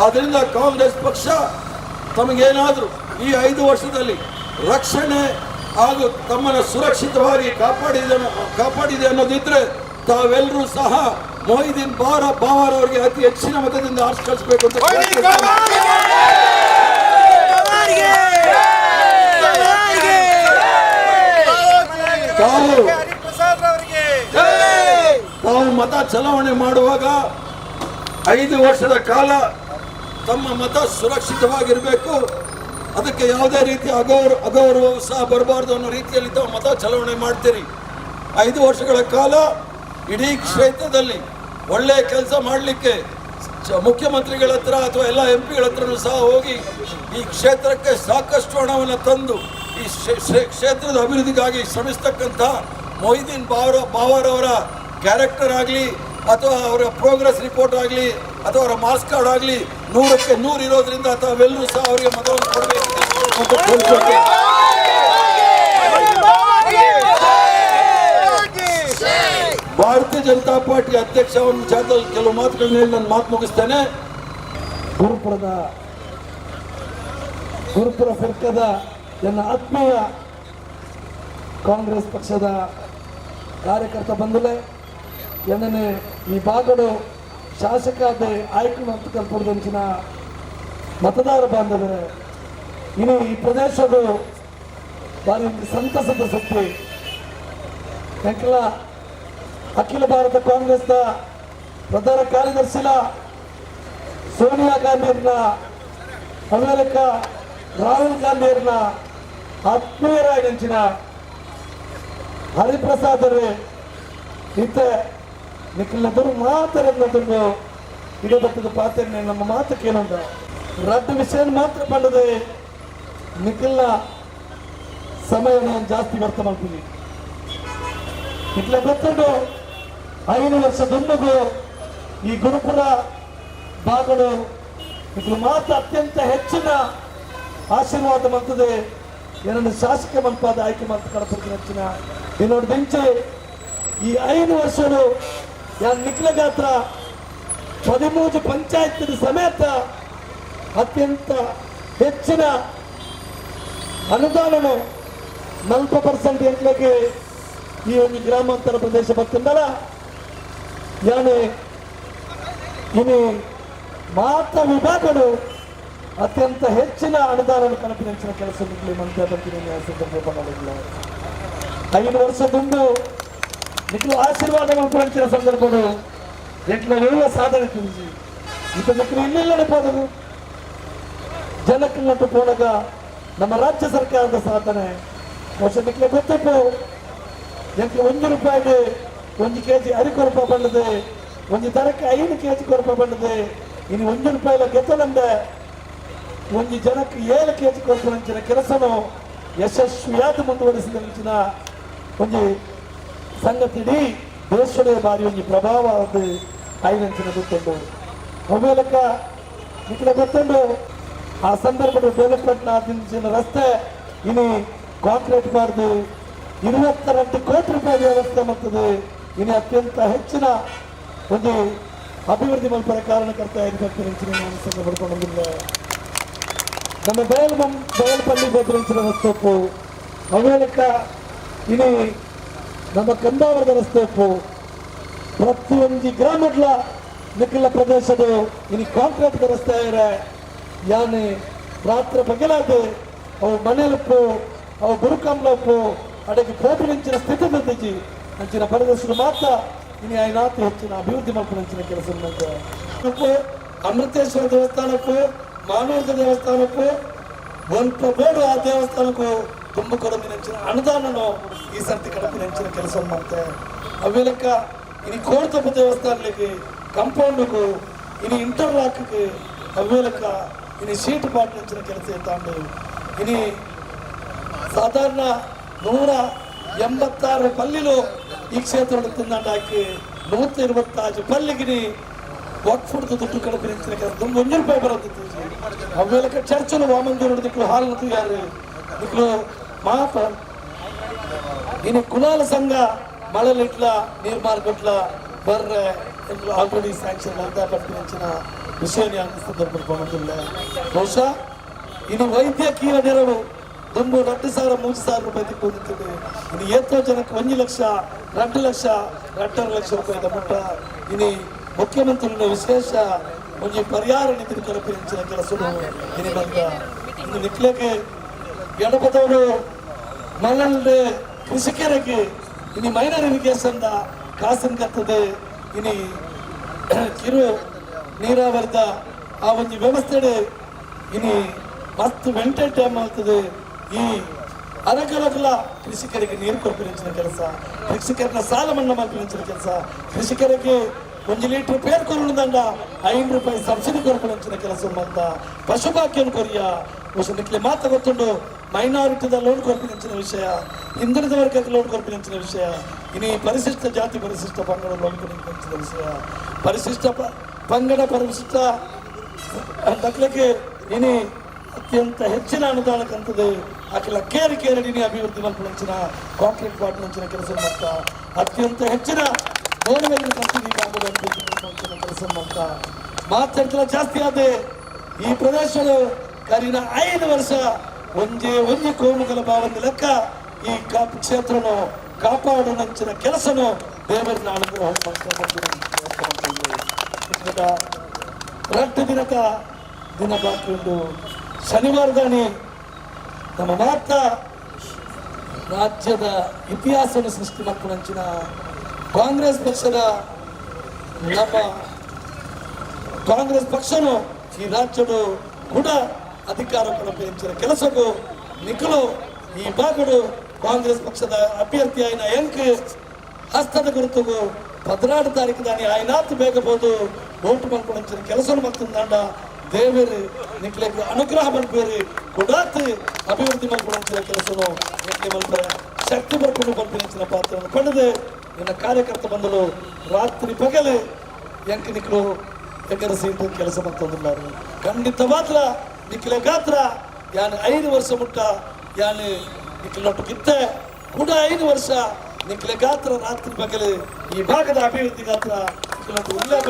ಆದ್ರಿಂದ ಕಾಂಗ್ರೆಸ್ ಪಕ್ಷ ತಮಗೇನಾದರೂ ಈ 5 ವರ್ಷದಲ್ಲಿ ರಕ್ಷಣೆ ಹಾಗೂ ತಮ್ಮನ್ನು ಸುರಕ್ಷಿತವಾಗಿ ಕಾಪಾಡಿದೆ ಅನ್ನೋದಿದ್ರೆ ತಾವೆಲ್ಲರೂ ಸಹ ಮೊಹಿದೀನ್ ಬಾವರ್ ಅವರಿಗೆ ಅತಿ ಹೆಚ್ಚಿನ ಮತದಿಂದ ಆರ್ಸ್ ಕಳಿಸಬೇಕು ಅಂತ ತಾವು ಮತ ಚಲಾವಣೆ ಮಾಡುವಾಗ 5 ವರ್ಷದ ಕಾಲ ತಮ್ಮ ಮತ ಸುರಕ್ಷಿತವಾಗಿರಬೇಕು, ಅದಕ್ಕೆ ಯಾವುದೇ ರೀತಿಯ ಅಗೌರವ ಸಹ ಬರಬಾರ್ದು ಅನ್ನೋ ರೀತಿಯಲ್ಲಿ ತಾವು ಮತ ಚಲಾವಣೆ ಮಾಡ್ತೀರಿ. 5 ವರ್ಷಗಳ ಕಾಲ ಇಡೀ ಕ್ಷೇತ್ರದಲ್ಲಿ ಒಳ್ಳೆ ಕೆಲಸ ಮಾಡಲಿಕ್ಕೆ ಮುಖ್ಯಮಂತ್ರಿಗಳ ಹತ್ರ ಅಥವಾ ಎಲ್ಲ MP ಗಳ ಹತ್ರನೂ ಸಹ ಹೋಗಿ ಈ ಕ್ಷೇತ್ರಕ್ಕೆ ಸಾಕಷ್ಟು ಹಣವನ್ನು ತಂದು ಈ ಕ್ಷೇತ್ರದ ಅಭಿವೃದ್ಧಿಗಾಗಿ ಶ್ರಮಿಸ್ತಕ್ಕಂಥ ಮೊಹಿದೀನ್ ಬಾವರ್ ಅವರ ಕ್ಯಾರೆಕ್ಟರ್ ಆಗಲಿ ಅಥವಾ ಅವರ ಪ್ರೋಗ್ರೆಸ್ ರಿಪೋರ್ಟ್ ಆಗಲಿ ಅಥವಾ ಅವರ ಮಾರ್ಕ್ಸ್ ಕಾರ್ಡ್ ಆಗಲಿ 100ಕ್ಕೆ 100 ಇರೋದ್ರಿಂದ ತಾವೆಲ್ಲರೂ ಸಹ ಅವರಿಗೆ ಮತವನ್ನು ಕೊಡಬೇಕು ಅಂತ ಕೇಳ್ಕೊಳ್ತೀನಿ. ಭಾರತೀಯ ಜನತಾ ಪಾರ್ಟಿ ಅಧ್ಯಕ್ಷ ಅವರ ವಿಚಾರದಲ್ಲಿ ಕೆಲವು ಮಾತುಗಳನ್ನ ಹೇಳಿ ನಾನು ಮಾತು ಮುಗಿಸ್ತೇನೆ. ಗುರುಪುರ ಫಿರ್ಕದ ನನ್ನ ಆತ್ಮೀಯ ಕಾಂಗ್ರೆಸ್ ಪಕ್ಷದ ಕಾರ್ಯಕರ್ತ ಬಂಧುಗಳೇ, ಎನ್ನನೆ ಈ ಭಾಗಡು ಶಾಸಕಾದ ಆಯ್ಕೆ ಅಂತ ಕಲ್ಪೊಂದಿನ ಮತದಾರ ಬಾಂಧವರೇ, ಇನ್ನು ಈ ಪ್ರದೇಶದ ಭಾರಿ ಸಂತಸದ ಸುದ್ದಿ. ಎಂಕಲ ಅಖಿಲ ಭಾರತ ಕಾಂಗ್ರೆಸ್ನ ಪ್ರಧಾನ ಕಾರ್ಯದರ್ಶಿಲ ಸೋನಿಯಾ ಗಾಂಧಿಯವ್ರನ್ನ ಅಮೇರಿಕ ರಾಹುಲ್ ಗಾಂಧಿಯವ್ರನ್ನ ಆತ್ಮೀಯರಾಗಿ ನೆಂಚಿನ ಹರಿಪ್ರಸಾದ್ ಅವರೇ ಇತ್ತೆ ನಿಖಿಲದರು ಮಾತರನ್ನದನ್ನು ಇಡಬತ್ತದ ಪಾತ್ರೆ ನಮ್ಮ ಮಾತಕ್ಕೇನಂದ ರದ್ದು ವಿಷಯ ಮಾತ್ರ ಪಂಡದೆ ನಿಖಿಲ್ನ ಸಮಯ ನಾನು ಜಾಸ್ತಿ ವ್ಯರ್ಥ ಮಾಡ್ತೀನಿ. ನಿಖಿಲ ಗೊತ್ತುಂಟು 5 ವರ್ಷ ದುಂಬುಗು ಈ ಗುರುಪುರ ಭಾಗಗಳು ನಿಖಿಲ್ ಮಾತ್ರ ಅತ್ಯಂತ ಹೆಚ್ಚಿನ ಆಶೀರ್ವಾದ ಮಾಡ್ತದೆ. ಎರಡು ಶಾಸಕ ಮಲ್ಪಾದ ಆಯ್ಕೆ ಮಾಡ್ತಾ ಕಡಪುರಕ್ಕೆ ಹೆಚ್ಚಿನ ಇನ್ನೊಂದು ಬೆಂಚೆ ಈ 5 ವರ್ಷಗಳು ಯಾರು ನಿಖಿಲ ಗಾತ್ರ 13 ಪಂಚಾಯತ್ ಸಮೇತ ಅತ್ಯಂತ ಹೆಚ್ಚಿನ ಅನುದಾನನು 40% ಎಂಟ್ಲಿಗೆ ಈ ಒಂದು ಗ್ರಾಮಾಂತರ ಪ್ರದೇಶ ಬರ್ತಂದಲ್ಲ ಯಾನೆ ಇನ್ನು ಮಾತ್ರ ವಿಭಾಗಗಳು ಅತ್ಯಂತ ಹೆಚ್ಚಿನ ಅನುದಾನ ಕಲ್ಪಿಸಿದ ಕೆಲಸ ಮಂತ್ರಿ ಬರ್ತೀನಿ ಸಂದರ್ಭ ಮಾಡಿಲ್ಲ. 5 ವರ್ಷ ತುಂಬು ನಿಖಿಲ ಆಶೀರ್ವಾದ ಪಂಚಿನ ಸಂದರ್ಭಗಳು ನಿಖಿಲ ಎಲ್ಲ ಸಾಧನೆ ತಿಳಿಸಿ ಇದು ನಿಖಿಲ ಇಲ್ಲೆಲ್ಲ ನೆನಪಾದವು ಜನಕ್ಕೆ ನಟ್ಟು ಪೋಣಗ ನಮ್ಮ ರಾಜ್ಯ ಸರ್ಕಾರದ ಸಾಧನೆ ವರ್ಷ ನಿಖಿಲ ಗೊತ್ತಿತ್ತು ಎಂಟ್ಲು 1 ರೂಪಾಯಿಗೆ 1 kg ಅರಿಕೆ ರೂಪಾಯಿ ಬಂದದೆ 1 ದರಕ್ಕೆ 5 kg ರೂಪಾಯಿ ಬಂದದೆ ಇನ್ನು 1 ರೂಪಾಯಿಲ ಗೆತ್ತನಂದೆ 1 ಜನಕ್ಕೆ 7 kg ಕೊರಪಂಚಿನ ಕೆಲಸನು ಯಶಸ್ವಿಯಾದ ಮುಂದುವರಿಸಿದ ಒಂದು ಸಂಗತಿ ದೇಶದ ಬಾರಿ ಒಂದು ಪ್ರಭಾವ ಅದು ಐದಂಚಿನ ಗೊತ್ತುಂಟು ಮೊಬೈಲಕ್ಕ ನಿಖಿಲ ಗೊತ್ತುಂಟು ಆ ಸಂದರ್ಭದ ಬೇಲಪಟ್ಟಣ ರಸ್ತೆ ಇನ್ನು ಕಾಂಕ್ರೀಟ್ ಮಾಡಿದು 22 ಕೋಟಿ ರೂಪಾಯಿ ವ್ಯವಸ್ಥೆ ಮಾಡ್ತದೆ. ಇನ್ನು ಅತ್ಯಂತ ಹೆಚ್ಚಿನ ಒಂದು ಅಭಿವೃದ್ಧಿ ಮಲ್ಪದ ಕಾರಣಕರ್ತ ಹೆಚ್ಚಿನ ನಾನು ಸಂಘ ಪಡ್ಕೊಂಡಿಲ್ಲ. ನಮ್ಮ ಬಯಲ್ಪಲ್ಲಿ ಬೆದರಿಂಚಿನ ರಸ್ತೆ ಉಪ್ಪು ಅವೇಲಕ್ಕ ಇನ್ನು ನಮ್ಮ ಕಂದಾವರದ ರಸ್ತೆ ಉಪ್ಪು ಪ್ರತಿಯೊಂದು ಗ್ರಾಮಗಳ ನಿಖಿಲ ಪ್ರದೇಶದ ಇನ್ನು ಕಾಂಕ್ರೀಟ್ ರಸ್ತೆ ಇರೆ ಯಾನೆ ರಾತ್ರಿ ಬಗೆಲಾದೆ ಅವು ಮನೆಯಲ್ಲಪ್ಪು ಅವು ಗುರುಕಂಬ್ಲಪ್ಪು ಅಡಗಿ ಕೋಟಿನಿಂಚಿನ ಸ್ಥಿತಿ ಬಂದಿಜ್ಜಿ ಅಂಚಿನ ಪರಿದರ್ಶನ ಮಾತ್ರ ಇನ್ನು ಐನಾತು ಹೆಚ್ಚಿನ ಅಭಿವೃದ್ಧಿ ಮಾಡ್ಕೊಂಡ ಕೆಲಸ ಅಮೃತೇಶ್ವರ ದೇವಸ್ಥಾನಕ್ಕೂ ಮಾನವದ ದೇವಸ್ಥಾನಕ್ಕೂ ಬೋರ್ಡು ಆ ದೇವಸ್ಥಾನಕ್ಕೂ ತುಂಬ ಕಡಿಮೆ ನೆಂಚಿನ ಅನುದಾನನು ಈ ಸರ್ತಿ ಕಡಿಮೆ ನೆಂಚಿನ ಕೆಲಸ ಮಾಡ್ತೆ ಅವೆಲಕ್ಕ ಇನ್ನು ಕೋರ್ತಪ್ಪ ದೇವಸ್ಥಾನಕ್ಕೆ ಕಾಂಪೌಂಡ್ಗೂ ಇನ್ನು ಇಂಟರ್ಲಾಕ್ಗೆ ಅವೆಲಕ್ಕ ಇನ್ನು ಶೀಟ್ ಪಾಟ್ ನೆಂಚಿನ ಕೆಲಸ ತಾಂಡು ಇನ್ನು ಸಾಧಾರಣ 186 ಪಲ್ಲಿಲು ಈ ಕ್ಷೇತ್ರ ತಿಂದಾಂಡ ಹಾಕಿ 125 ಪಲ್ಲಿಗೆ ಒಟ್ಫುಡ್ದು ದುಡ್ಡು ಕಡಿಮೆ ನೆಂಚಿನ ಕೆಲಸ ತುಂಬ 1 ರೂಪಾಯಿ ಬರೋದಿತ್ತು ಅವೆಲಕ್ಕ ಚರ್ಚಲು ವಾಮಂದಿರು ದಿಕ್ಕು ಹಾಲು ಯಾರು ದಿಕ್ಕು ಮಾತ ಇನ್ನು ಕುಲಾಲ ಸಂಘ ಮಳೆಲಿಟ್ಲ ನೀರು ಮಾರ್ಕೊಟ್ಲ ಬರ್ರೆ ಆಲ್ರೆಡಿ ಸ್ಯಾಂಕ್ಷನ್ ಅಂತ ಪಟ್ಟಿನ ವಿಷಯ ಸಂದರ್ಭ ಬಂದಿಲ್ಲ. ಬಹುಶಃ ಇನ್ನು ವೈದ್ಯಕೀಯ ನೆರವು ತುಂಬ 2,000 3,000 ರೂಪಾಯಿ ತಿಕ್ಕೊಂಡಿದ್ದೇವೆ. ಇನ್ನು ಎಷ್ಟೋ ಜನಕ್ಕೆ 1 ಲಕ್ಷ 2 ಲಕ್ಷ 2.5 ಲಕ್ಷ ರೂಪಾಯಿದ ಮಟ್ಟ ಇನ್ನು ಮುಖ್ಯಮಂತ್ರಿಗಳ ವಿಶೇಷ ಒಂದು ಪರಿಹಾರ ನಿಧಿ ಕಲ್ಪಿಸಿದ ಕೆಲಸ ಇನ್ನು ಬಂದ ಇನ್ನು ನಿಖಿಲಕ್ಕೆ ಎಡಪದವರು ಮಲ್ಲಂಡೆ ಕೃಷಿಕರಿಗೆ ಇನ್ನು ಮೈನರ್ ಇರಿಗೇಷನ್ ಕಾಸನ್ ಕತ್ತದೆ ಇನ್ನು ಕಿರು ನೀರಾವರಿದ ಆ ಒಂದು ವ್ಯವಸ್ಥೆ ಇನ್ನು ಮತ್ತು ವೆಂಟೇಜ್ ಡ್ಯಾಮ್ ಆಗ್ತದೆ. ಈ ಅರಗಲಗಲ ಕೃಷಿಕರಿಗೆ ನೀರು ಕೊರಪಿನ ಕೆಲಸ ಕೃಷಿಕರನ್ನ ಸಾಲ ಮನ್ನಾ ಮಾಡಿನ ಕೆಲಸ ಕೃಷಿಕರಿಗೆ 1 ಲೀಟರ್ ಪೇರ್ ಕೊರದಂಡ 5 ರೂಪಾಯಿ ಸಬ್ಸಿಡಿ ಕೊರಪಿನ ಕೆಲಸ ಅಂತ ಪಶುಭಾಗ್ಯನ ಕೊರಿಯ ನಿಖಿಲ ಮಾತ್ರ ಗೊತ್ತುಂಡು ಮೈನಾರಿಟಿದ ಲೋನ್ ಕೊರಪಿನ ವಿಷಯ ಹಿಂದುಳಿದ ವರ್ಗಕ್ಕೆ ಲೋನ್ ಕೊರಪಿನ ವಿಷಯ ಇನ್ನು ಪರಿಶಿಷ್ಟ ಜಾತಿ ಪರಿಶಿಷ್ಟ ಪಂಗಡ ಲೋನ್ ಕೊರಪಿನ ವಿಷಯ ಪರಿಶಿಷ್ಟ ಪಂಗಡ ಪರಿಶಿಷ್ಟ ಮಕ್ಕಳಿಗೆ ಇನ್ನು ಅತ್ಯಂತ ಹೆಚ್ಚಿನ ಅನುದಾನಕ್ಕಂತದ್ದು ಅಖಿಲ ಕೇರಿನಿ ಅಭಿವೃದ್ಧಿ ಮಲ್ಪಂಚಿನ ಕಾಂಕ್ರೀಟ್ ಪಾಟ್ ನಂಚಿನ ಕೆಲಸ ಮಾಡ್ತ ಅತ್ಯಂತ ಹೆಚ್ಚಿನ ಬೋರ್ವೆಲ್ ಕಂಪನಿ ಕೆಲಸ ಮಾಡ್ತ ಮಾತಾಡ್ತಿಲ್ಲ ಜಾಸ್ತಿ ಆದ ಈ ಪ್ರದೇಶಗಳು ಕರಿನ 5 ವರ್ಷ ಒಂದೇ ಕೋಮುಗಳ ಭಾವನೆ ಲೆಕ್ಕ ಈ ಕ್ಷೇತ್ರನು ಕಾಪಾಡು ನಂಚಿನ ಕೆಲಸನು ದೇವರ ಅನುಗ್ರಹ ರಟ್ಟು ದಿನ ಬಾಕಿ ಉಂಟು ಶನಿವಾರದಾನಿ ನಮ್ಮ ಮಾತ್ರ ರಾಜ್ಯದ ಇತಿಹಾಸವನ್ನು ಸೃಷ್ಟಿ ಮಾಡ್ಕೊಂಡಂಚಿನ ಕಾಂಗ್ರೆಸ್ ಪಕ್ಷದ ನಮ್ಮ ಕಾಂಗ್ರೆಸ್ ಪಕ್ಷನು ಈ ರಾಜ್ಯದ ಕೂಡ ಅಧಿಕಾರ ಪಡೆದ ಕೆಲಸಕ್ಕೂ ನಿಖಲು ಈ ಭಾಗಡು ಕಾಂಗ್ರೆಸ್ ಪಕ್ಷದ ಅಭ್ಯರ್ಥಿ ಆಯ್ನ ಎಂಕ್ ಹಸ್ತದ ಗುರುತುಗೂ 16 ತಾರೀಕು ದಾನಿ ಆಯ್ನಾತ್ ಬೇಗಬಹುದು ಓಟ್ ಮಾಡ್ಕೊಂಡ ಕೆಲಸ ಮಾಡ್ತಂದ ದೇವರು ನಿಕ್ಲೆಗೆ ಅನುಗ್ರಹ ಮಲ್ಪೇರಿ ಕೊಡಾತ್ ಅಭಿವೃದ್ಧಿ ಮಲ್ಪಡುವಂತಹ ಕೆಲಸನು ನಿಕ್ಲೆ ಮಲ್ಪರ ಶಕ್ತಿ ಬರ್ಕೊಂಡು ಮಲ್ಪಿನ ಪಾತ್ರವನ್ನು ಪಡೆದು ಇನ್ನು ಕಾರ್ಯಕರ್ತ ಬಂದಲು ರಾತ್ರಿ ಪಗಲು ಎಂಕನಿಕರು ಎಗರಸಿ ಕೆಲಸ ಮಾಡ್ತಂದಿದ್ದಾರೆ ಖಂಡಿತ ಮಾತ್ರ ನಿಕ್ಲೆ ಗಾತ್ರ ಯಾನ್ 5 ವರ್ಷ ಮುಟ್ಟ ಯಾನ್ ನಿಕ್ಲೊಟ್ಟು ಕಿತ್ತೆ ಕೂಡ 5 ವರ್ಷ ನಿಕ್ಲೆ ಗಾತ್ರ ರಾತ್ರಿ ಪಗಲು ಈ ಭಾಗದ ಅಭಿವೃದ್ಧಿ ಗಾತ್ರ ನಿಕ್ಲೊಟ್ಟು ಉಲ್ಲೇಖ